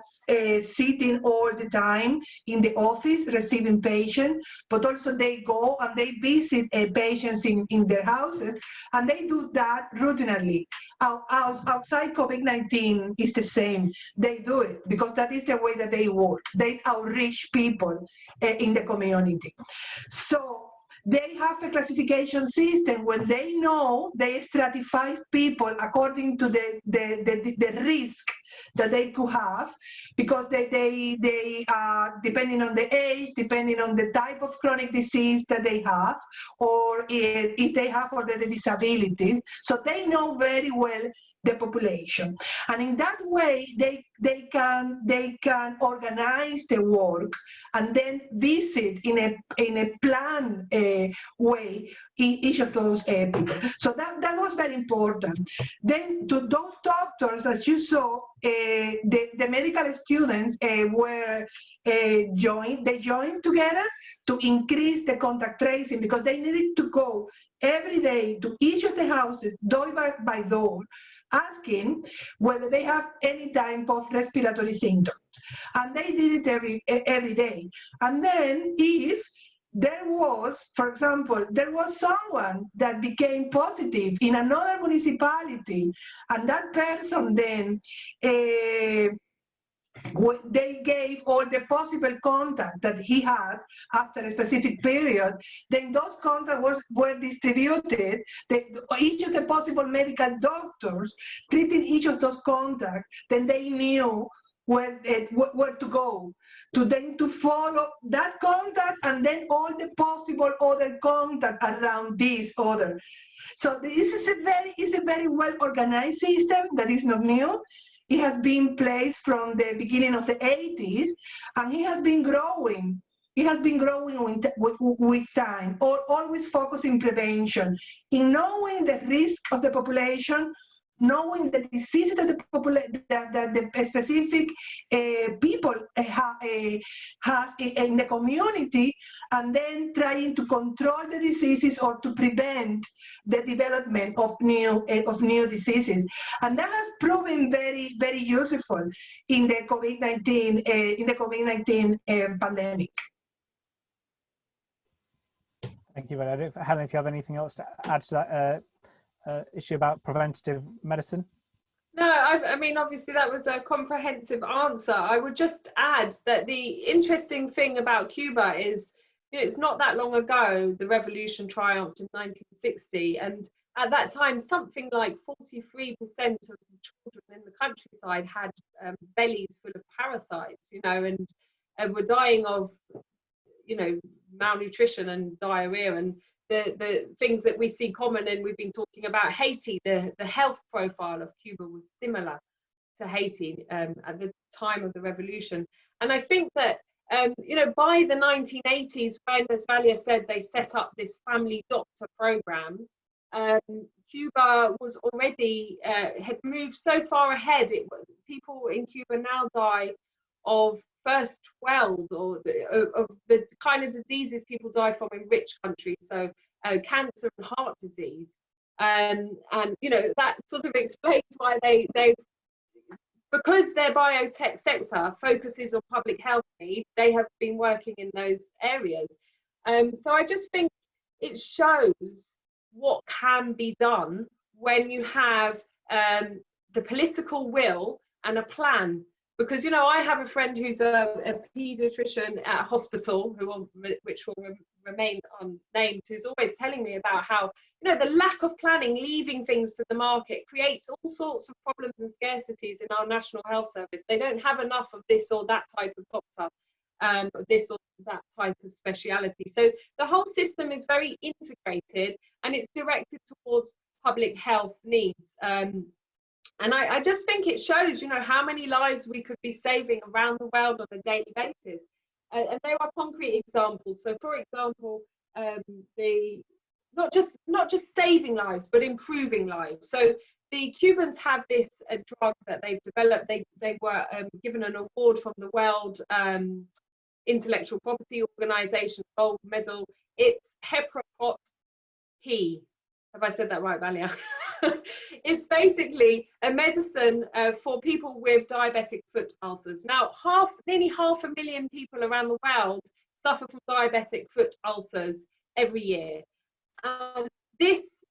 sitting all the time in the office receiving patients, but also they go and they visit patients in their houses, and they do that routinely. Outside COVID-19 is the same. They do it because that is the way that they work. They outreach people in the community. So they have a classification system. When they know, they stratify people according to the risk that they could have, because they depending on the age, depending on the type of chronic disease that they have, or if they have already disabilities. So they know very well the population, and in that way they can organize the work and then visit in a planned way each of those people. So that was very important. Then to those doctors, as you saw, the medical students were joined together to increase the contact tracing, because they needed to go every day to each of the houses, door by door, asking whether they have any type of respiratory symptoms. And they did it every day. And then if there was, for example, there was someone that became positive in another municipality, and that person then they gave all the possible contact that he had after a specific period, then those contacts were distributed, each of the possible medical doctors treating each of those contacts, then they knew where to go, to follow that contact and then all the possible other contacts around this other. So this is a very well organized system that is not new. It has been placed from the beginning of the 80s, and it has been growing. It has been growing with time, always focusing prevention, in knowing the risk of the population, knowing the diseases that the specific people has in the community, and then trying to control the diseases or to prevent the development of new diseases. And that has proven very, very useful in the COVID-19 pandemic. Thank you, Valeria. Helen, if you have anything else to add to that issue about preventative medicine? No, I mean, obviously that was a comprehensive answer. I would just add that the interesting thing about Cuba is, you know, it's not that long ago the revolution triumphed in 1960, and at that time something like 43% of the children in the countryside had bellies full of parasites, you know, and were dying of, you know, malnutrition and diarrhea, and the things that we see common. And we've been talking about Haiti. The health profile of Cuba was similar to Haiti at the time of the revolution. And I think that you know, by the 1980s, when, as Valia said, they set up this family doctor program, Cuba was already had moved so far ahead. People in Cuba now die of first world, or of the kind of diseases people die from in rich countries, so cancer and heart disease, and you know, that sort of explains why they because their biotech sector focuses on public health needs, they have been working in those areas. So I just think it shows what can be done when you have the political will and a plan. Because, you know, I have a friend who's a paediatrician at a hospital, which will remain unnamed, who's always telling me about how, you know, the lack of planning, leaving things to the market, creates all sorts of problems and scarcities in our National Health Service. They don't have enough of this or that type of doctor, this or that type of speciality. So the whole system is very integrated, and it's directed towards public health needs. And I just think it shows, you know, how many lives we could be saving around the world on a daily basis. And there are concrete examples. So, for example, not just saving lives, but improving lives. So the Cubans have this drug that they've developed. They were given an award from the World Intellectual Property Organization, gold medal. It's Heprocot P. Have I said that right, Valia? It's basically a medicine for people with diabetic foot ulcers. Now, nearly 500,000 people around the world suffer from diabetic foot ulcers every year. And this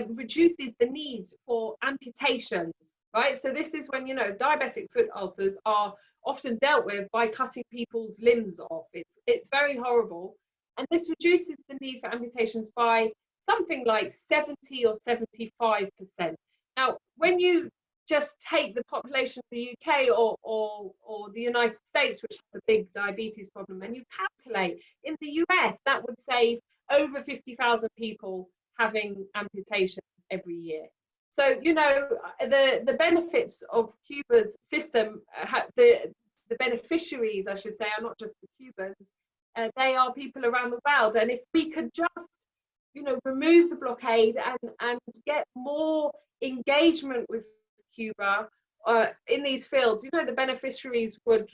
reduces the need for amputations, right? So this is when, you know, diabetic foot ulcers are often dealt with by cutting people's limbs off. It's very horrible. And this reduces the need for amputations by something like 70 or 75%. Now, when you just take the population of the UK or the United States, which has a big diabetes problem, and you calculate in the US, that would save over 50,000 people having amputations every year. So, you know, the benefits of Cuba's system, the beneficiaries, I should say, are not just the Cubans, they are people around the world. And if we could just, you know, remove the blockade and get more engagement with Cuba in these fields, you know, the beneficiaries would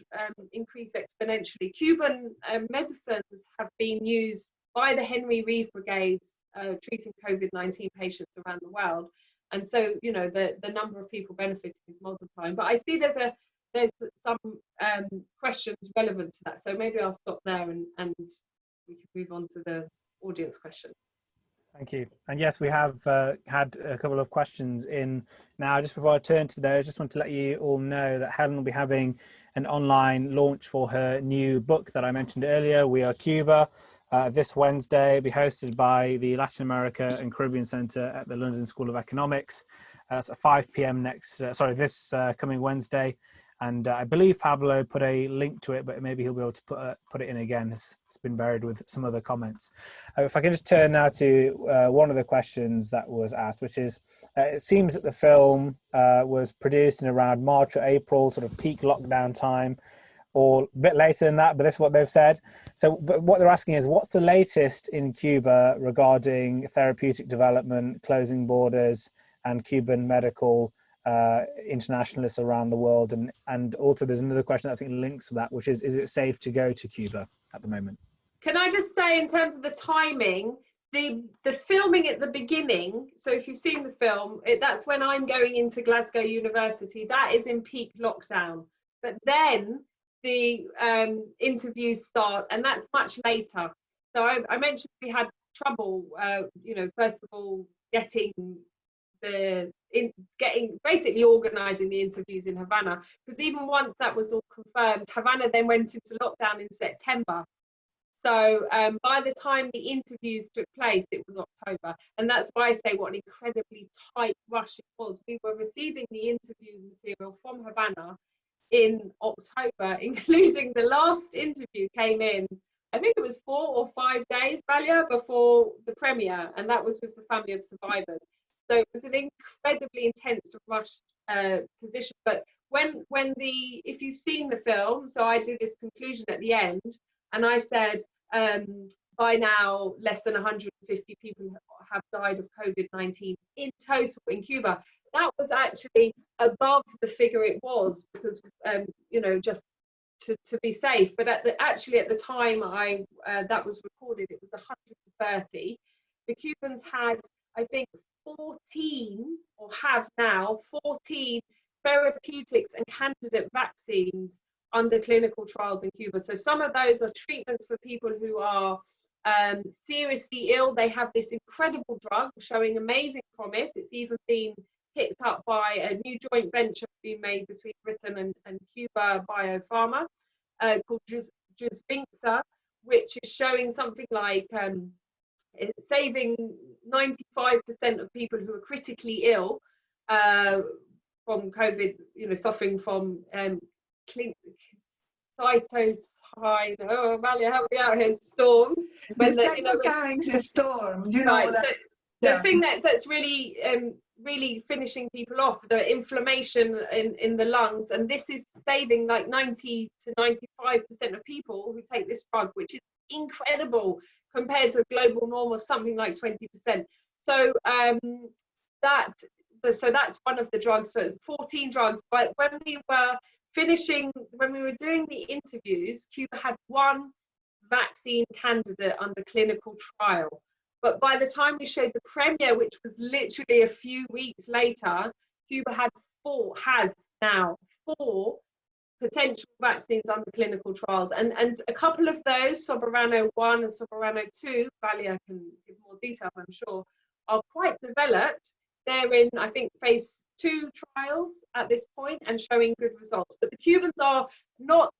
increase exponentially. Cuban medicines have been used by the Henry Reeve brigades treating COVID-19 patients around the world. And so, you know, the number of people benefiting is multiplying. But I see there's some questions relevant to that. So maybe I'll stop there and we can move on to the audience questions. Thank you. And yes, we have had a couple of questions in now. Just before I turn to those, just want to let you all know that Helen will be having an online launch for her new book that I mentioned earlier, We Are Cuba, this Wednesday. It'll be hosted by the Latin America and Caribbean Centre at the London School of Economics. It's at 5 p.m. this coming Wednesday. And I believe Pablo put a link to it, but maybe he'll be able to put it in again. It's been buried with some other comments. If I can just turn now to one of the questions that was asked, which is, it seems that the film was produced in around March or April, sort of peak lockdown time, or a bit later than that, but this is what they've said. So but what they're asking is, what's the latest in Cuba regarding therapeutic development, closing borders, and Cuban medical internationalists around the world? And also there's another question that I think links to that, which is it safe to go to Cuba at the moment? Can I just say, in terms of the timing, the filming at the beginning, so if you've seen the film, that's when I'm going into Glasgow University, that is in peak lockdown. But then the interviews start, and that's much later. So I mentioned we had trouble, you know, first of all, basically organising the interviews in Havana, because even once that was all confirmed, Havana then went into lockdown in September. So by the time the interviews took place, it was October. And that's why I say what an incredibly tight rush it was. We were receiving the interview material from Havana in October, including the last interview came in, I think it was 4 or 5 days, Valia, before the premiere, and that was with the family of survivors. So it was an incredibly intense, rushed position. But if you've seen the film, so I do this conclusion at the end, and I said, by now, less than 150 people have died of COVID-19 in total in Cuba. That was actually above the figure it was, because, you know, just to be safe. But actually at the time that was recorded, it was 130. The Cubans had, I think, 14, or have now 14 therapeutics and candidate vaccines under clinical trials in Cuba. So some of those are treatments for people who are seriously ill. They have this incredible drug showing amazing promise. It's even been picked up by a new joint venture being made between Britain and Cuba Biopharma called Jusvinxa, which is showing something like it's saving 95% of people who are critically ill from COVID, you know, suffering from cytokine, oh, Amalia, help me out here, storms. When the cytokines storm, you know, right, that, so the thing that's really really finishing people off, the inflammation in the lungs, and this is saving like 90 to 95% of people who take this drug, which is incredible compared to a global norm of something like 20%. So that's one of the drugs. So 14 drugs. But when we were doing the interviews, Cuba had one vaccine candidate under clinical trial. But by the time we showed the premiere, which was literally a few weeks later, Cuba has now four potential vaccines under clinical trials. And a couple of those, Soberano 1 and Soberano 2, Valia can give more details, I'm sure, are quite developed. They're in, I think, phase 2 trials at this point and showing good results. But the Cubans are not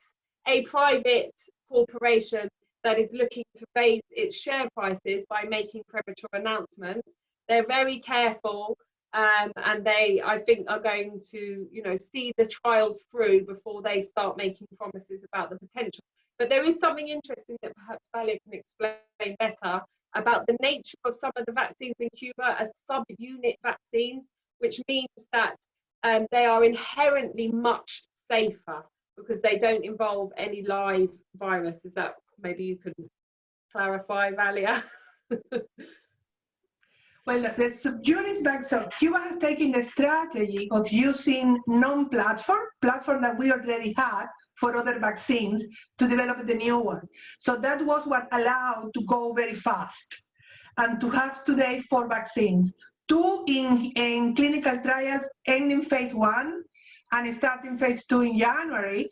a private corporation that is looking to raise its share prices by making premature announcements. They're very careful, and they, I think, are going to, you know, see the trials through before they start making promises about the potential. But there is something interesting that perhaps Valia can explain better about the nature of some of the vaccines in Cuba as subunit vaccines, which means that they are inherently much safer because they don't involve any live virus. Is that, maybe you could clarify, Valia? Well, the subunits back, so Cuba has taken the strategy of using platform that we already had for other vaccines to develop the new one. So that was what allowed to go very fast and to have today 4 vaccines, 2 in clinical trials ending phase 1 and starting phase 2 in January.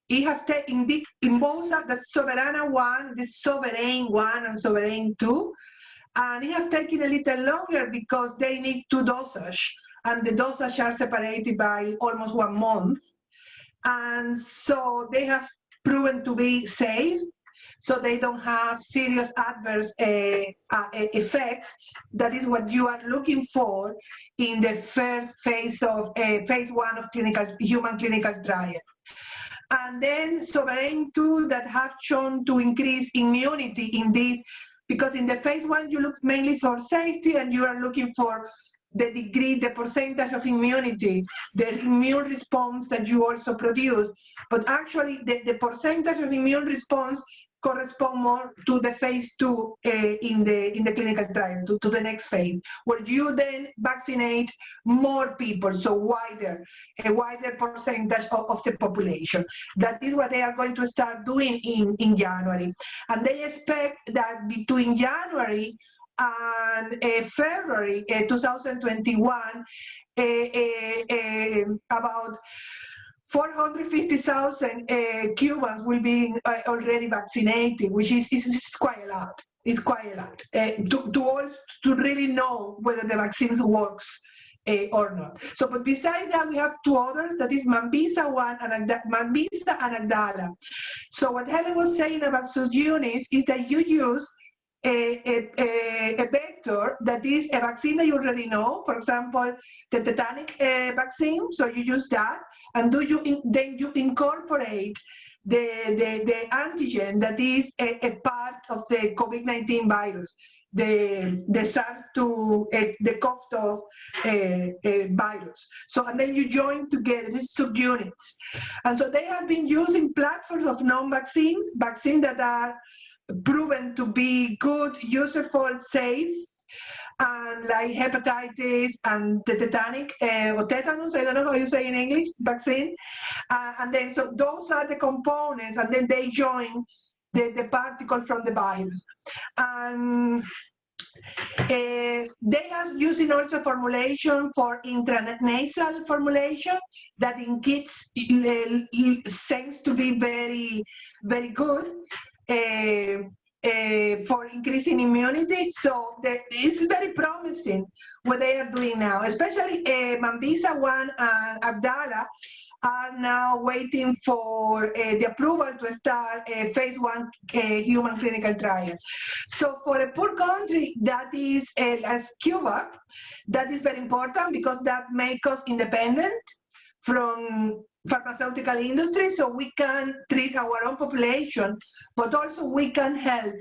It has taken in both the Soberana 1, the Sovereign 1 and Sovereign 2, and it has taken a little longer because they need 2 dosage, and the dosage are separated by almost 1 month. And so they have proven to be safe, so they don't have serious adverse effects. That is what you are looking for in the first phase of phase 1 of human clinical trial. And then Sovereign 2 that have shown to increase immunity in this, because in the phase 1 you look mainly for safety and you are looking for the degree, the percentage of immunity, the immune response that you also produce. But actually the percentage of immune response correspond more to the phase 2 in the clinical trial, to the next phase, where you then vaccinate more people, so a wider percentage of the population. That is what they are going to start doing in January. And they expect that between January and February 2021, about 450,000 Cubans will be already vaccinated, which is quite a lot. It's quite a lot to really know whether the vaccine works or not. So, but besides that, we have 2 others. That is Mambisa 1 and Mambisa and Agdala. So, what Helen was saying about subunits is that you use a vector that is a vaccine that you already know, for example, the tetanic vaccine. So you use that, and then you incorporate the antigen that is a part of the COVID-19 virus, the SARS-2, the CoV-2 virus. So, and then you join together these subunits. And so they have been using platforms of non-vaccines, vaccines that are proven to be good, useful, safe, and like hepatitis and the tetanic or tetanus, I don't know how you say in English, vaccine. And then, so those are the components, and then they join the particle from the virus. And they are using also formulation for intranasal formulation that in kids seems to be very, very good. For increasing immunity, so it's very promising what they are doing now, especially Mambisa 1 and Abdallah are now waiting for the approval to start a phase 1 human clinical trial. So for a poor country that is as Cuba, that is very important because that makes us independent from pharmaceutical industry, so we can treat our own population, but also we can help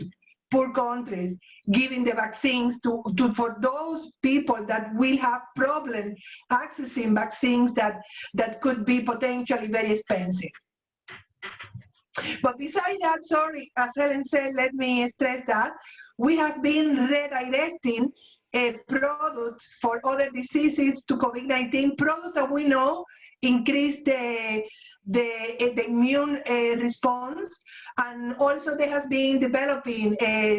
poor countries giving the vaccines for those people that will have problem accessing vaccines that could be potentially very expensive. But besides that, sorry, as Helen said, let me stress that we have been redirecting products for other diseases to COVID-19, products that we know increase the immune response, and also they have been developing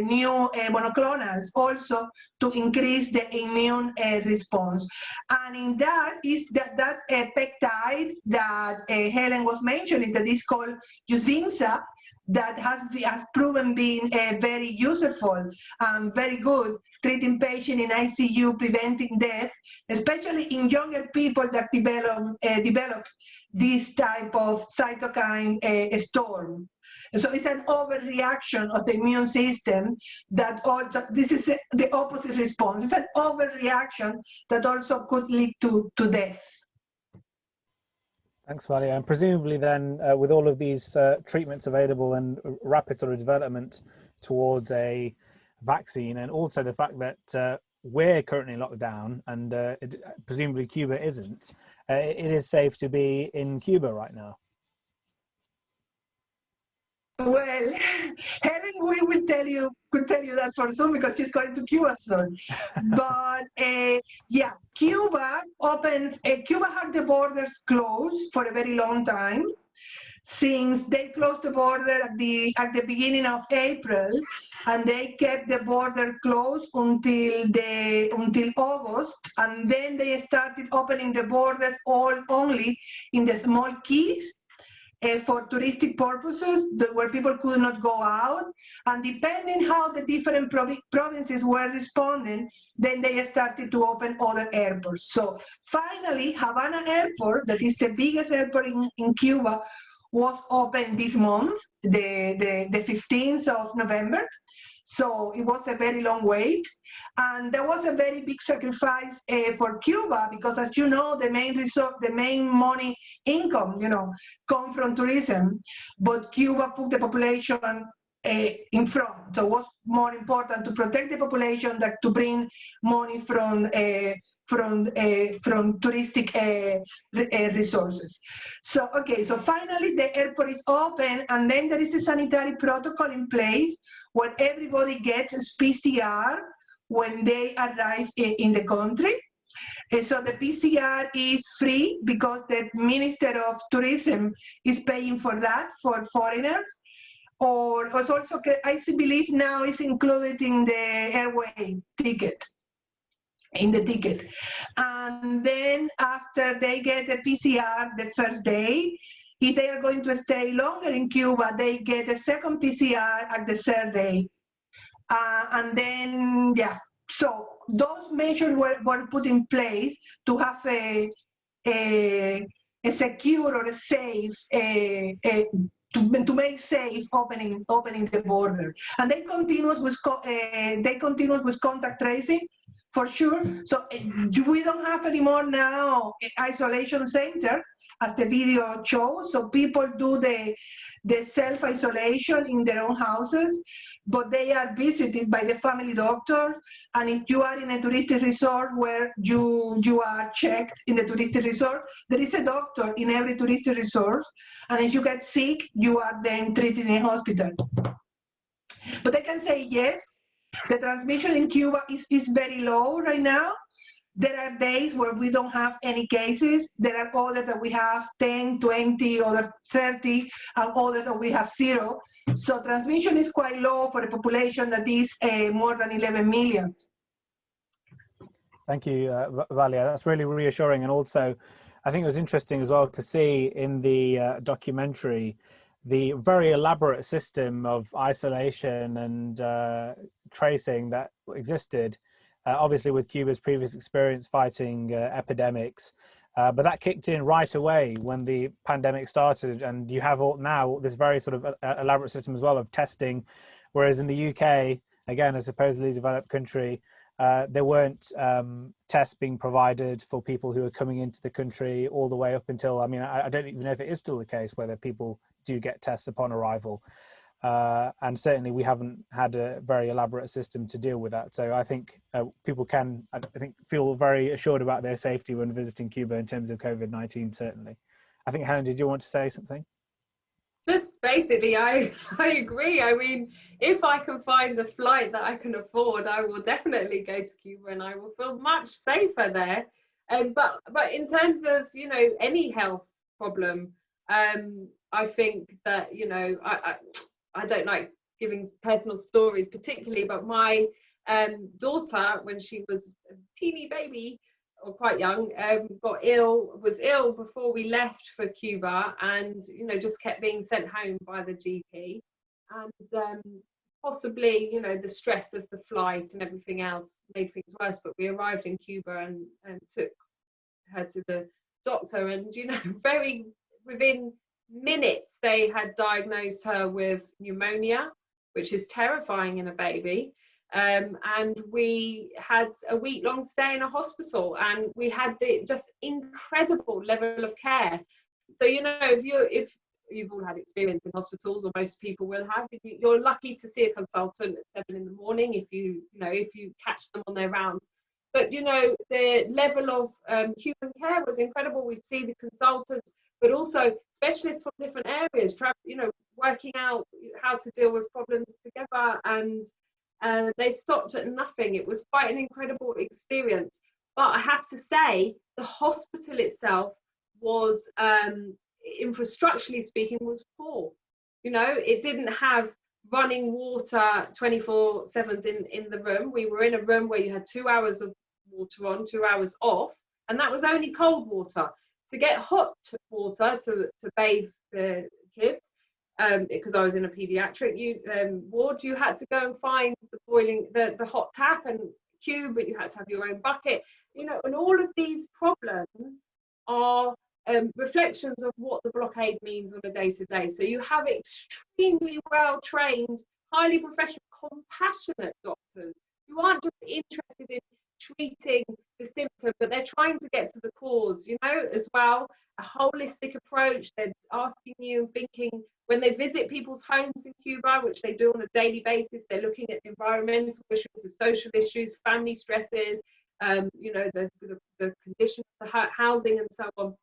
new monoclonals also to increase the immune response. And in that is that peptide that Helen was mentioning that is called Jusvinza, that has proven being very useful and very good treating patients in ICU, preventing death, especially in younger people that develop this type of cytokine storm. So it's an overreaction of the immune system that also, this is the opposite response. It's an overreaction that also could lead to death. Thanks, Valia. And presumably then, with all of these treatments available and rapid sort of development towards a vaccine, and also the fact that we're currently locked down, and presumably Cuba isn't, it is safe to be in Cuba right now. Well, Helen could tell you that for soon, because she's going to Cuba soon. But yeah, Cuba had the borders closed for a very long time, since they closed the border at the beginning of April, and they kept the border closed until August, and then they started opening the borders only in the small keys. For touristic purposes, where people could not go out, and depending how the different provinces were responding, then they started to open other airports. So finally, Havana Airport, that is the biggest airport in Cuba, was open this month, the 15th of November. So it was a very long wait, and there was a very big sacrifice for Cuba, because, as you know, the main money income, come from tourism, but Cuba put the population in front. So it was more important to protect the population than to bring money from touristic resources. So finally the airport is open, and then there is a sanitary protocol in place where everybody gets PCR when they arrive in the country. And so the PCR is free, because the Minister of Tourism is paying for that for foreigners. Or was also, I believe now, is included in the airway ticket. And then after they get a PCR the first day, if they are going to stay longer in Cuba, they get a second PCR at the third day. And then, yeah, so those measures were put in place to have a secure or a safe, to make safe opening the border. And they continue with contact tracing, for sure. So we don't have anymore now isolation center, as the video shows. So people do the self-isolation in their own houses, but they are visited by the family doctor. And if you are in a touristic resort where you are checked in the touristic resort, there is a doctor in every touristic resort. And if you get sick, you are then treated in a hospital. But I can say yes, the transmission in Cuba is very low right now. There are days where we don't have any cases. There are others that we have 10, 20, or 30, and others that we have 0. So transmission is quite low for a population that is more than 11 million. Thank you, Valia. That's really reassuring. And also, I think it was interesting as well to see in the documentary the very elaborate system of isolation and tracing that existed, obviously with Cuba's previous experience fighting epidemics. But that kicked in right away when the pandemic started, and you have now this very sort of elaborate system as well of testing, whereas in the UK, again, a supposedly developed country, there weren't tests being provided for people who are coming into the country all the way up until, I mean, I don't even know if it is still the case whether people do get tests upon arrival. And certainly we haven't had a very elaborate system to deal with that. So I think people can, I think, feel very assured about their safety when visiting Cuba in terms of COVID-19, certainly. I think, Helen, did you want to say something? Just basically, I agree. I mean, if I can find the flight that I can afford, I will definitely go to Cuba, and I will feel much safer there. But in terms of, you know, any health problem, I think that, you know, I don't like giving personal stories particularly, but my daughter, when she was a teeny baby, or quite young, was ill before we left for Cuba, and, you know, just kept being sent home by the GP. And possibly, you know, the stress of the flight and everything else made things worse. But we arrived in Cuba and took her to the doctor, and, you know, within minutes they had diagnosed her with pneumonia, which is terrifying in a baby. And we had a week-long stay in a hospital, and we had the just incredible level of care. So, you know, if you've all had experience in hospitals, or most people will have. You're lucky to see a consultant at 7 in the morning if you catch them on their rounds. But the level of human care was incredible. We'd see the consultants, but also specialists from different areas, working out how to deal with problems together, and they stopped at nothing. It was quite an incredible experience. But I have to say, the hospital itself was, infrastructurally speaking, was poor. It didn't have running water 24/7 in the room. We were in a room where you had 2 hours of water on, 2 hours off, and that was only cold water. To get hot water to bathe the kids, because I was in a paediatric ward, you had to go and find the hot tap and queue, but you had to have your own bucket. And all of these problems are reflections of what the blockade means on a day-to-day. So you have extremely well-trained, highly professional, compassionate doctors who aren't just interested in treating the symptom, but they're trying to get to the cause, as well. A holistic approach. They're asking you and thinking, when they visit people's homes in Cuba, which they do on a daily basis, they're looking at environmental issues, the social issues, family stresses, the conditions of the housing and so on.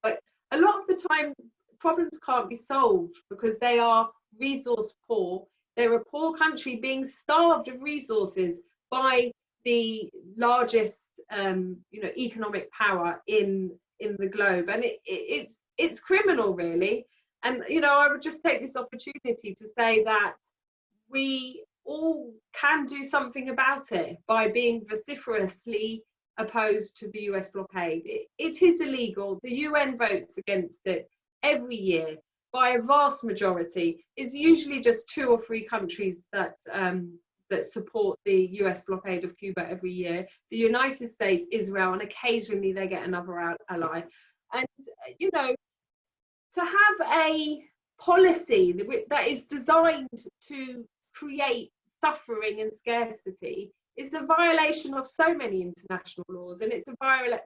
But a lot of the time, problems can't be solved because they are resource poor. They're a poor country being starved of resources by the largest economic power in the globe, and it's criminal, really. And I would just take this opportunity to say that we all can do something about it by being vociferously opposed to the US blockade. It is illegal. The UN votes against it every year by a vast majority. It's usually just 2 or 3 countries that support the US blockade of Cuba every year. The United States, Israel, and occasionally they get another ally. And, to have a policy that is designed to create suffering and scarcity is a violation of so many international laws, and it's a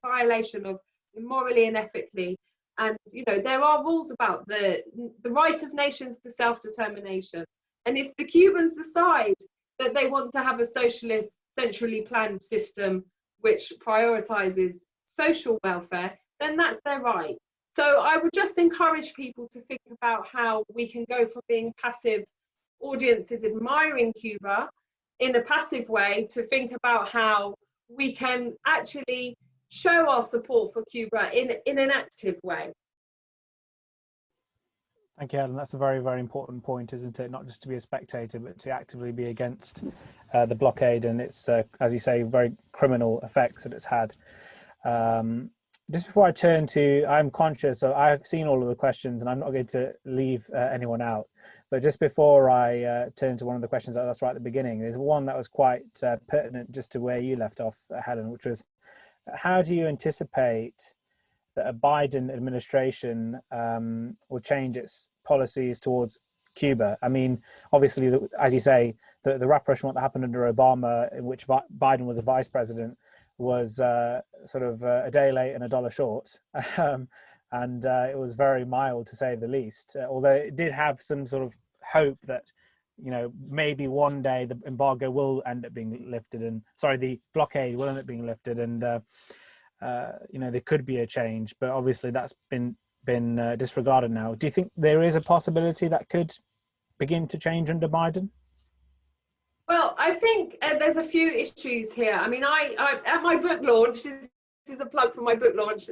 violation of morally and ethically. And, there are rules about the right of nations to self-determination. And if the Cubans decide that they want to have a socialist, centrally planned system which prioritizes social welfare, then that's their right. So I would just encourage people to think about how we can go from being passive audiences admiring Cuba in a passive way to think about how we can actually show our support for Cuba in an active way. Thank you, Helen. That's a very, very important point, isn't it? Not just to be a spectator, but to actively be against the blockade and its, as you say, very criminal effects that it's had. Just before I turn to, I'm conscious, so I've seen all of the questions and I'm not going to leave anyone out. But just before I turn to one of the questions that's right at the beginning, there's one that was quite pertinent just to where you left off, Helen, which was, how do you anticipate that a Biden administration will change its policies towards Cuba? I mean, obviously, as you say, the rapprochement that happened under Obama, in which Biden was a vice president, was sort of a day late and a dollar short. And it was very mild, to say the least, although it did have some sort of hope that, maybe one day the embargo will end up being lifted, and the blockade will end up being lifted, and there could be a change, but obviously that's been disregarded now. Do you think there is a possibility that could begin to change under Biden? Well, I think there's a few issues here. I mean, I at my book launch, this is a plug for my book launch,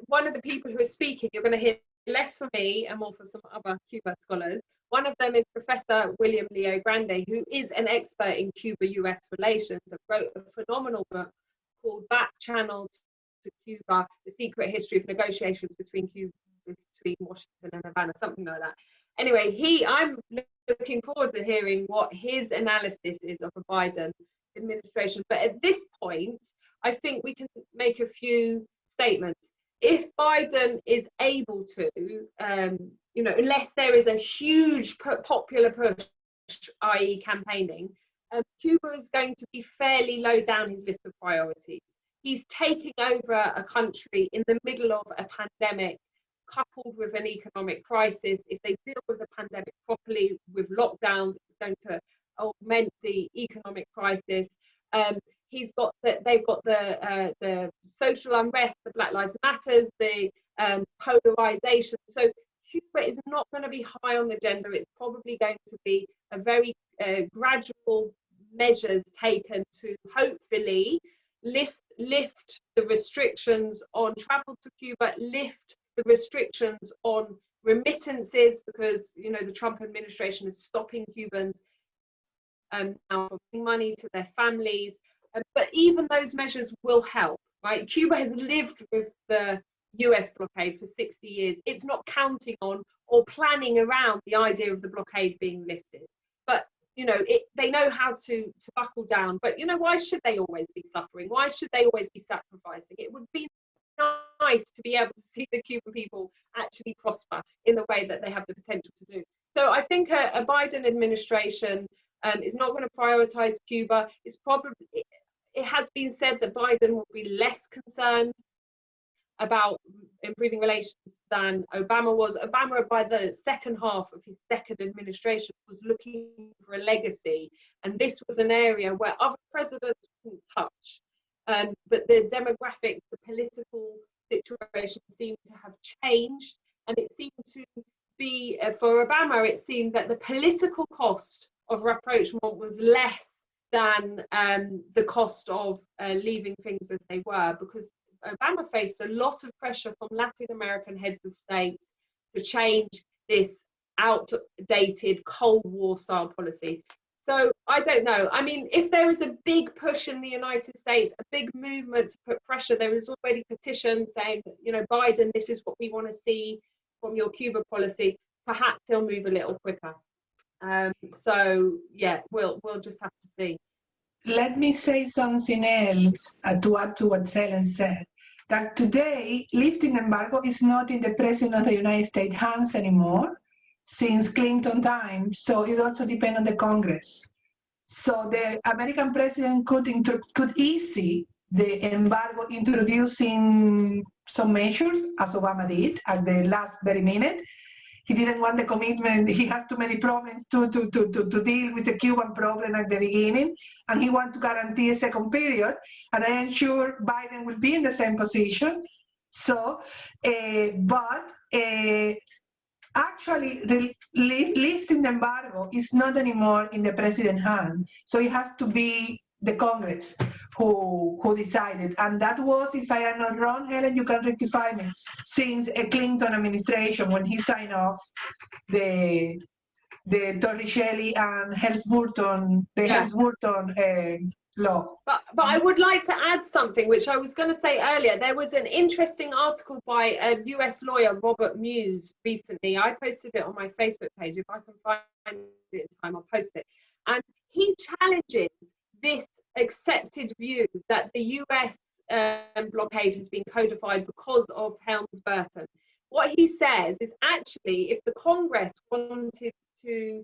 one of the people who is speaking, you're going to hear less from me and more from some other Cuba scholars. One of them is Professor William Leo Grande, who is an expert in Cuba-US relations, and wrote a phenomenal book called Back Channel to Cuba, The Secret History of Negotiations between Washington and Havana, something like that. Anyway, I'm looking forward to hearing what his analysis is of the Biden administration. But at this point, I think we can make a few statements. If Biden is able to, unless there is a huge popular push, i.e. campaigning, Cuba is going to be fairly low down his list of priorities. He's taking over a country in the middle of a pandemic coupled with an economic crisis, if they deal with the pandemic properly with lockdowns, it's going to augment the economic crisis. They've got the social unrest, the Black Lives Matters, the polarization. So Cuba is not going to be high on the agenda. It's probably going to be a very gradual measures taken to hopefully lift the restrictions on travel to Cuba, lift the restrictions on remittances, because the Trump administration is stopping Cubans now from giving money to their families. But even those measures will help, right? Cuba has lived with the US blockade for 60 years. It's not counting on or planning around the idea of the blockade being lifted. But they know how to buckle down. But why should they always be suffering? Why should they always be sacrificing? It would be nice to be able to see the Cuban people actually prosper in the way that they have the potential to do. So I think a Biden administration is not going to prioritize Cuba. It has been said that Biden will be less concerned about improving relations than Obama was. Obama, by the second half of his second administration, was looking for a legacy, and this was an area where other presidents couldn't touch. But the demographics, the political situation seemed to have changed, and it seemed to be, for Obama, it seemed that the political cost of rapprochement was less than the cost of leaving things as they were, because Obama faced a lot of pressure from Latin American heads of states to change this outdated Cold War style policy. So I don't know. I mean, if there is a big push in the United States, a big movement to put pressure, there is already petitions saying that, Biden, this is what we want to see from your Cuba policy. Perhaps he'll move a little quicker. So yeah, we'll just have to see. Let me say something else to add to what Helen said. That today, lifting embargo is not in the President of the United States' hands anymore since Clinton time, so it also depends on the Congress. So the American president could easy the embargo, introducing some measures, as Obama did at the last very minute. He didn't want the commitment. He has too many problems to deal with the Cuban problem at the beginning, and he wants to guarantee a second period. And I am sure Biden will be in the same position. So, actually, lifting the embargo is not anymore in the president's hand. So it has to be the Congress who decided, and that was, if I am not wrong, Helen, you can rectify me, since a Clinton administration, when he signed off the Torricelli and Helms-Burton, law. But I would like to add something, which I was going to say earlier. There was an interesting article by a US lawyer, Robert Muse, recently. I posted it on my Facebook page. If I can find it in time, I'll post it. And he challenges this accepted view that the US blockade has been codified because of Helms-Burton. What he says is, actually, if the Congress wanted to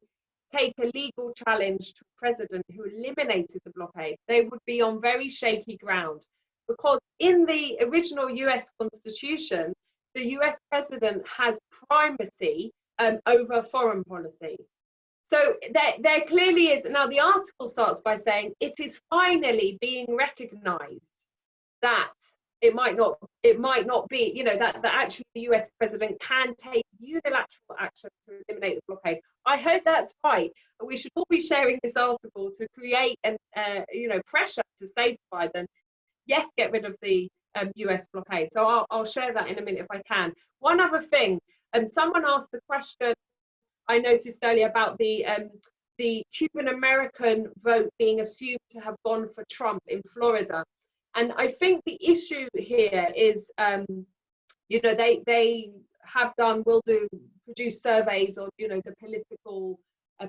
take a legal challenge to a president who eliminated the blockade, they would be on very shaky ground, because in the original US Constitution, the US president has primacy over foreign policy. So there clearly is. Now, the article starts by saying it is finally being recognized that it might not be, that actually the US president can take unilateral action to eliminate the blockade. I hope that's right. We should all be sharing this article to create pressure to say to Biden, yes, get rid of the US blockade. So I'll share that in a minute if I can. One other thing, someone asked the question I noticed earlier about the Cuban American vote being assumed to have gone for Trump in Florida. And I think the issue here is, they will produce surveys on, the political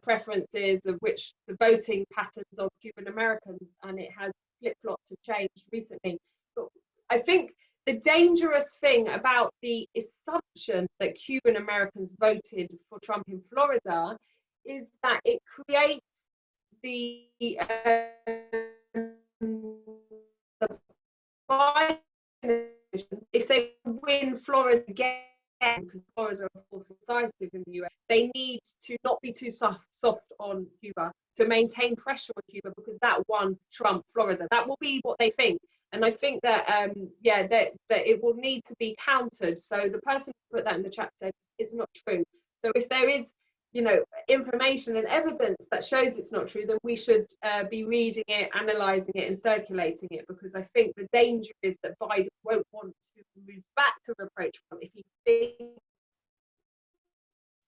preferences of which the voting patterns of Cuban Americans, and it has flip-flopped and changed recently. But I think the dangerous thing about the assumption that Cuban Americans voted for Trump in Florida is that it creates the if they win Florida again because Florida are of course decisive in the US, they need to not be too soft on Cuba to maintain pressure on Cuba, because that won Trump Florida. That will be what they think. And I think that that it will need to be countered. So the person who put that in the chat said it's not true. So if there is, you know, information and evidence that shows it's not true, then we should be reading it, analysing it, and circulating it, because I think the danger is that Biden won't want to move back to reproach Trump if he thinks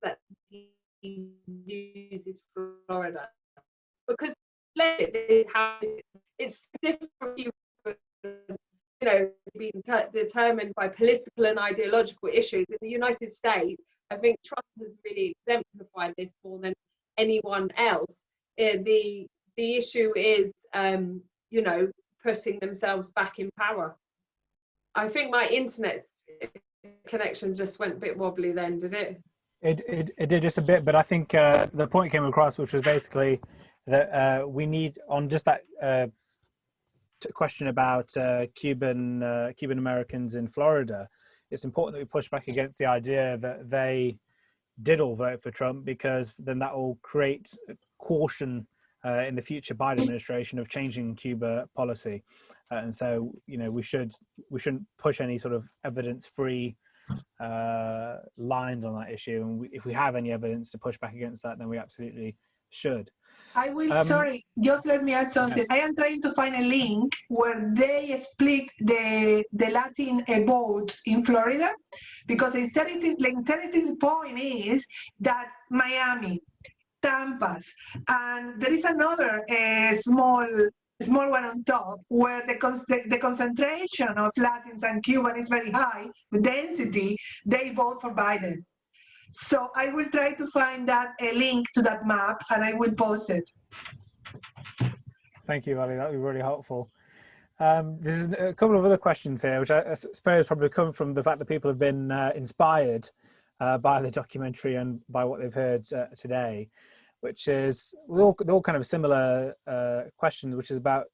that he uses Florida. Because it's different for you, you know, being determined by political and ideological issues. In the United States, I think Trump has really exemplified this more than anyone else. The issue is, you know, putting themselves back in power. I think my internet connection just went a bit wobbly then, did it? It did just a bit, but I think the point came across, which was basically that we need, on just that question about Cuban Americans in Florida, it's important that we push back against the idea that they did all vote for Trump, because then that will create caution in the future Biden administration of changing Cuba policy. And so, you know, we shouldn't push any sort of evidence-free lines on that issue. And if we have any evidence to push back against that, then we absolutely should. I will, sorry, just let me add something. Yes. I am trying to find a link where they split the Latin vote in Florida, because the intelligence point is that Miami, Tampa's, and there is another small one on top where the concentration of Latins and Cuban is very high, the density, they vote for Biden. So I will try to find that a link to that map, and I will post it. Thank you, Ali. That would be really helpful. There's a couple of other questions here, which I suppose probably come from the fact that people have been inspired by the documentary and by what they've heard today, which is they're all kind of similar questions, which is about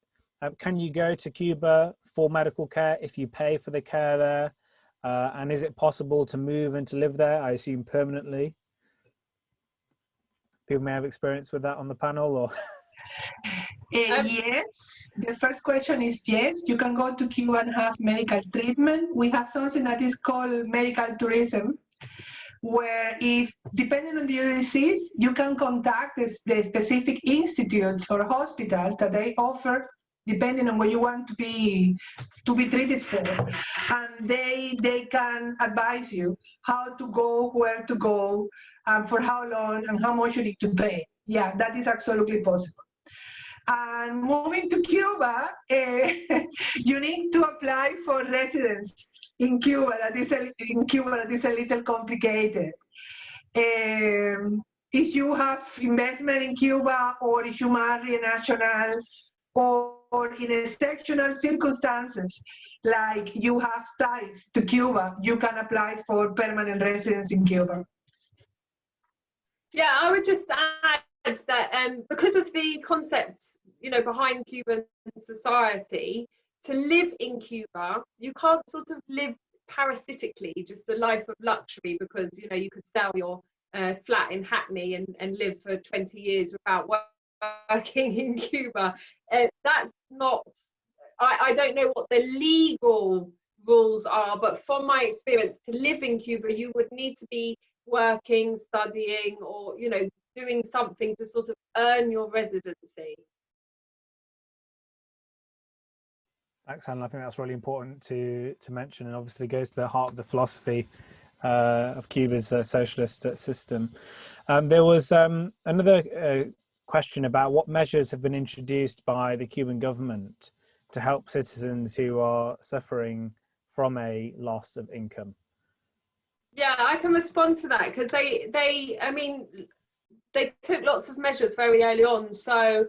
can you go to Cuba for medical care if you pay for the care there? And is it possible to move and to live there, I assume permanently? People may have experience with that on the panel, or? Yes, the first question is yes, you can go to Cuba and have medical treatment. We have something that is called medical tourism, where if, depending on your disease, you can contact the specific institutes or hospitals that they offer, depending on what you want to be treated for, and they can advise you how to go, where to go, and for how long, and how much you need to pay. Yeah, that is absolutely possible. And moving to Cuba, you need to apply for residence in Cuba. That is a little complicated. If you have investment in Cuba, or if you marry a national, or in exceptional circumstances, like you have ties to Cuba, you can apply for permanent residence in Cuba. Yeah, I would just add that because of the concept, you know, behind Cuban society, to live in Cuba, you can't sort of live parasitically, just a life of luxury, because, you know, you could sell your flat in Hackney and live for 20 years without working in Cuba. That's not, I don't know what the legal rules are, but from my experience, to live in Cuba, you would need to be working, studying, or, you know, doing something to sort of earn your residency. Thanks, Helen. I think that's really important to mention, and obviously goes to the heart of the philosophy of Cuba's socialist system. There was another question about what measures have been introduced by the Cuban government to help citizens who are suffering from a loss of income. Yeah, I can respond to that, because I mean, they took lots of measures very early on. So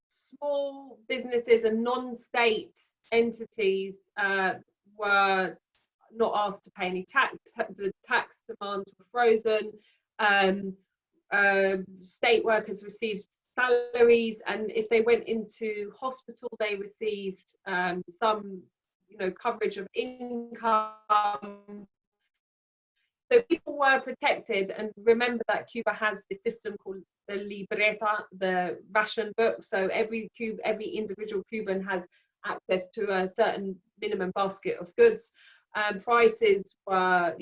small businesses and non-state entities were not asked to pay any tax. The tax demands were frozen. State workers received salaries, and if they went into hospital, they received some, you know, coverage of income. So people were protected, and remember that Cuba has this system called the libreta, the ration book. So every individual Cuban has access to a certain minimum basket of goods. Prices were,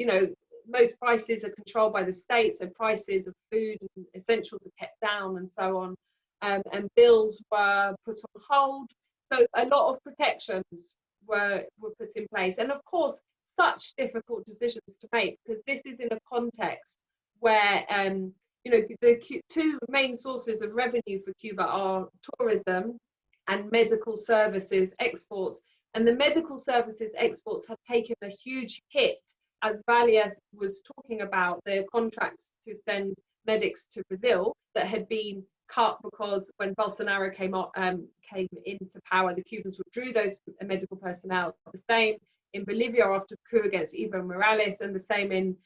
most prices are controlled by the state, so prices of food and essentials are kept down and so on. And bills were put on hold. So a lot of protections were put in place. And of course, such difficult decisions to make, because this is in a context where the two main sources of revenue for Cuba are tourism and medical services exports. And the medical services exports have taken a huge hit, as Valia was talking about, the contracts to send medics to Brazil that had been cut because when Bolsonaro came into power, the Cubans withdrew those medical personnel. The same in Bolivia after the coup against Evo Morales, and the same in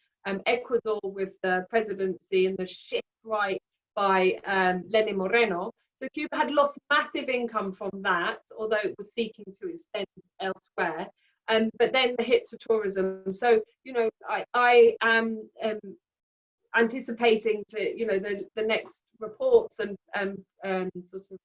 Ecuador with the presidency and the shift right by Lenin Moreno. So Cuba had lost massive income from that, although it was seeking to extend elsewhere. But then the hit to tourism. So, I am anticipating the next reports and sort of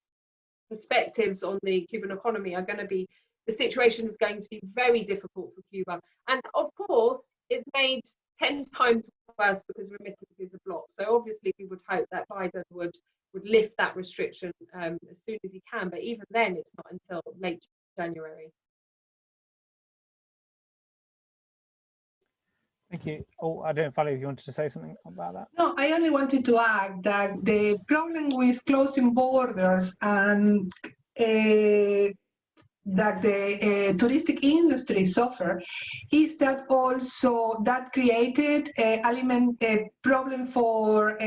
perspectives on the Cuban economy are going to be, the situation is going to be very difficult for Cuba. And of course, it's made 10 times worse because remittances are blocked. So obviously we would hope that Biden would lift that restriction as soon as he can. But even then, it's not until late January. Thank you. Oh, I don't know, Valia, if you wanted to say something about that. No, I only wanted to add that the problem with closing borders and that the touristic industry suffer is that also that created a problem for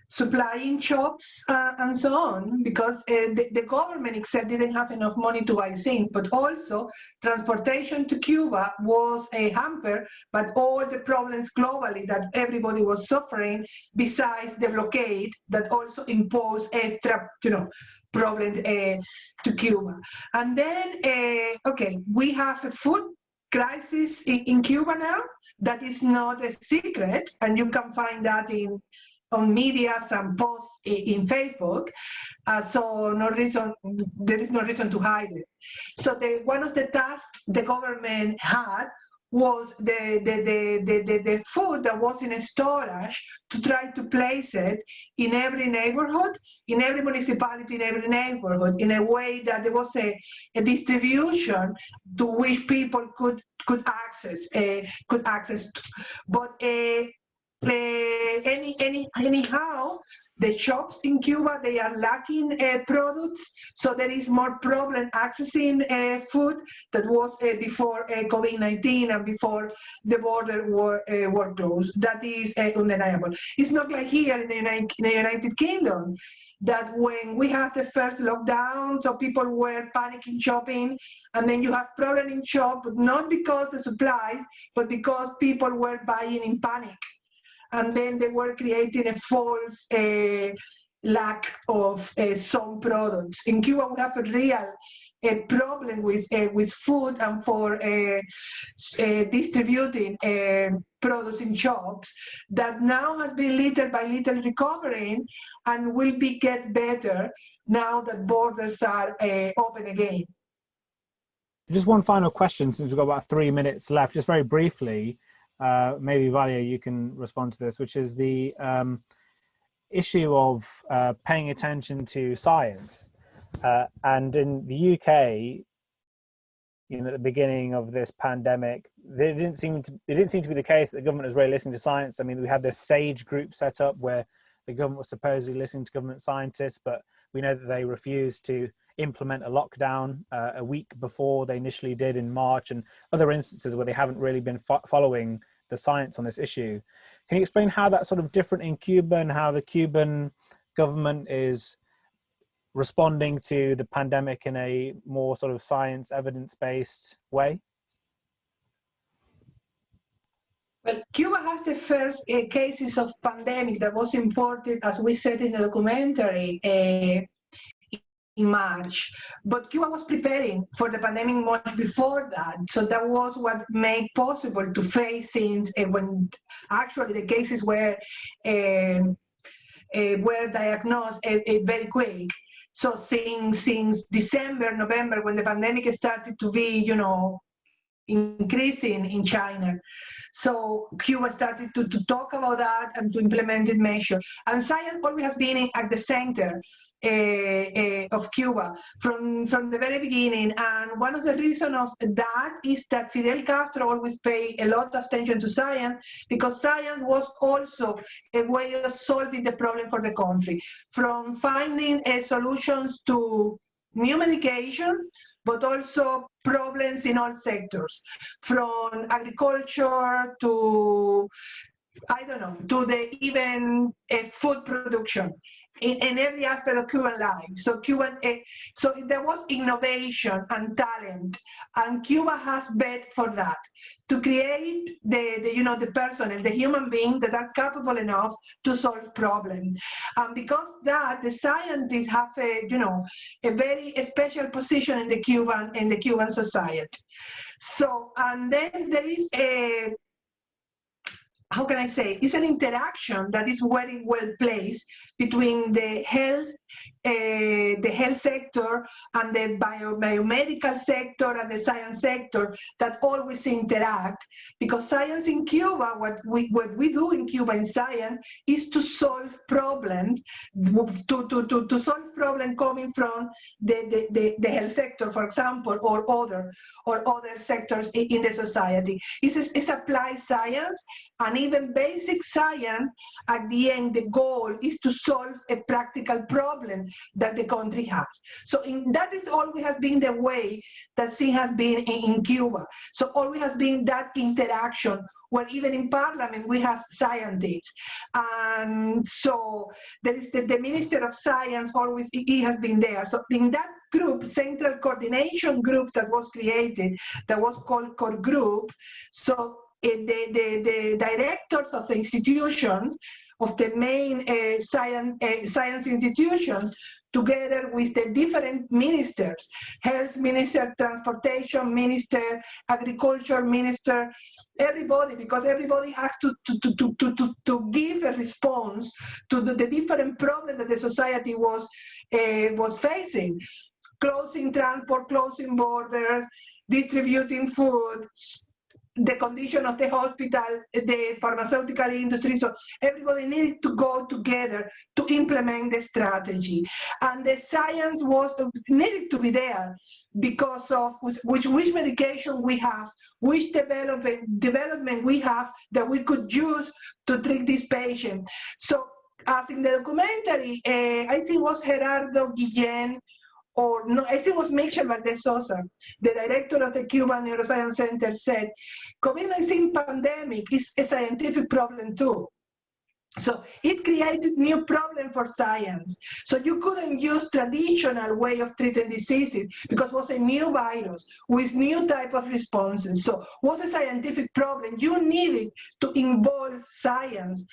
supplying shops and so on, because the government itself didn't have enough money to buy things, but also transportation to Cuba was a hamper, but all the problems globally that everybody was suffering, besides the blockade that also imposed extra, problem to Cuba. And then, okay, we have a food crisis in Cuba now that is not a secret, and you can find that on media and posts in Facebook, so there is no reason to hide it. So one of the tasks the government had was the food that was in storage, to try to place it in every neighborhood, in every municipality, in every neighborhood, in a way that there was a distribution to which people could access to. But anyhow, the shops in Cuba, they are lacking products, so there is more problem accessing food that was before COVID-19 and before the border were closed. That is undeniable. It's not like here in the United Kingdom, that when we had the first lockdown, so people were panicking shopping, and then you have problem in shop, not because the supplies, but because people were buying in panic. And then they were creating a false lack of some products. In Cuba, we have a real problem with food and for distributing products in shops that now has been little by little recovering and will get better now that borders are open again. Just one final question, since we've got about 3 minutes left, just very briefly. Maybe Valia, you can respond to this, which is the issue of paying attention to science. And in the UK, at the beginning of this pandemic, it didn't seem to be the case that the government was really listening to science. I mean, we had this SAGE group set up where the government was supposedly listening to government scientists, but we know that they refused to implement a lockdown a week before they initially did in March, and other instances where they haven't really been following the science on this issue. Can you explain how that's sort of different in Cuba, and how the Cuban government is responding to the pandemic in a more sort of science evidence-based way? Well, Cuba has the first cases of pandemic that was imported, as we said in the documentary, March, but Cuba was preparing for the pandemic much before that. So that was what made possible to face things when actually the cases were diagnosed very quick. So since December, November, when the pandemic started to be, increasing in China. So Cuba started to talk about that and to implement measures. And science always has been at the center of Cuba from the very beginning. And one of the reasons of that is that Fidel Castro always paid a lot of attention to science, because science was also a way of solving the problem for the country, from finding solutions to new medications, but also problems in all sectors, from agriculture to, I don't know, to the even food production in every aspect of Cuban life. So so there was innovation and talent, and Cuba has bet for that, to create the personnel, the human beings that are capable enough to solve problems. And because of that, the scientists have a very special position in the Cuban society. So, and then there is how can I say, it's an interaction that is very well placed between the health sector and the biomedical sector and the science sector, that always interact, because science in Cuba, what we do in Cuba in science is to solve problems, to solve problems coming from the health sector, for example, or other sectors in the society. It's applied science, and even basic science. At the end, the goal is to solve a practical problem that the country has. So that is always has been the way that thing has been in Cuba. So always has been that interaction, where even in parliament we have scientists. And so there is the Minister of Science, always he has been there. So in that group, central coordination group that was created, that was called core group. So the directors of the institutions, of the main science institutions, together with the different ministers, health minister, transportation minister, agriculture minister, everybody, because everybody has to give a response to the different problems that the society was facing. Closing transport, closing borders, distributing food, the condition of the hospital, the pharmaceutical industry. So everybody needed to go together to implement the strategy. And the science needed to be there because of which medication we have, which development we have that we could use to treat this patient. So as in the documentary, I think it was Gerardo Guillén, or no, I think it was Michel Valdez Sosa, the director of the Cuban Neuroscience Center, said, COVID-19 pandemic is a scientific problem too. So it created new problem for science. So you couldn't use traditional way of treating diseases, because it was a new virus with new type of responses. So it was a scientific problem. You needed to involve science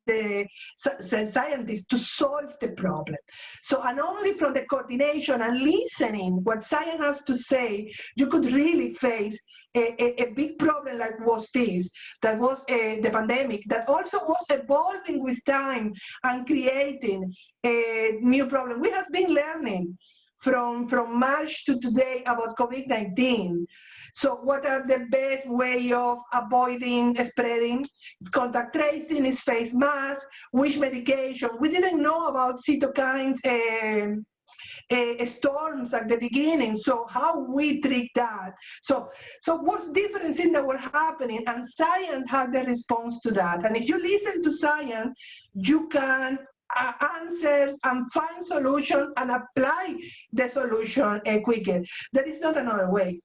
the scientists to solve the problem. So, and only from the coordination and listening what science has to say, you could really face a big problem like was this, that was the pandemic, that also was evolving with time and creating a new problem. We have been learning from March to today about COVID-19. So what are the best way of avoiding spreading? It's contact tracing, it's face mask, which medication. We didn't know about cytokines storms at the beginning, so how we treat that. So what's different things that were happening, and science had the response to that. And if you listen to science, you can answer and find solution and apply the solution quicker. There is not another way.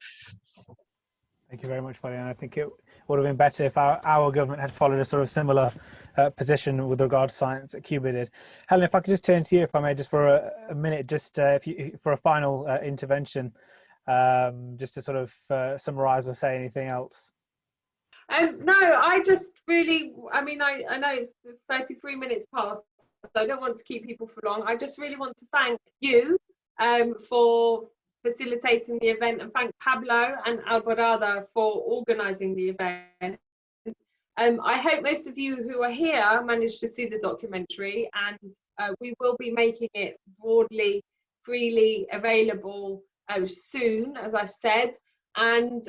Thank you very much, Fabian. I think it would have been better if our government had followed a sort of similar position with regard to science that Cuba did. Helen, if I could just turn to you, if I may, just for a minute, just for a final intervention, just to sort of summarize or say anything else. No, I just really, I mean, I know it's 33 minutes past, I don't want to keep people for long. I just really want to thank you for facilitating the event, and thank Pablo and Alborada for organising the event. I hope most of you who are here managed to see the documentary, and we will be making it broadly, freely available soon, as I've said. And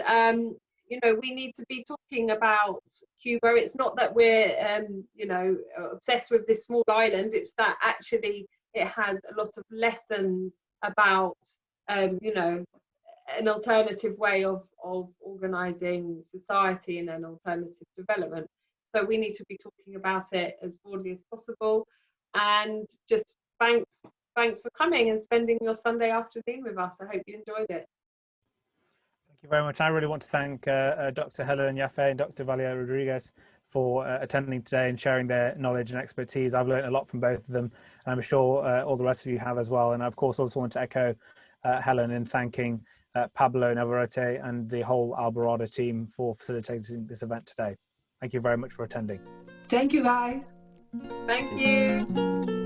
you know, we need to be talking about Cuba. It's not that we're you know, obsessed with this small island. It's that actually it has a lot of lessons about you know, an alternative way of organising society and an alternative development. So we need to be talking about it as broadly as possible. And just thanks for coming and spending your Sunday afternoon with us. I hope you enjoyed it. Thank you very much. I really want to thank Dr. Helen Yaffe and Dr. Valia Rodriguez for attending today and sharing their knowledge and expertise. I've learned a lot from both of them, and I'm sure all the rest of you have as well. And I, of course, also want to echo Helen in thanking Pablo Navarrete and the whole Alborada team for facilitating this event today. Thank you very much for attending. Thank you, guys. Thank you.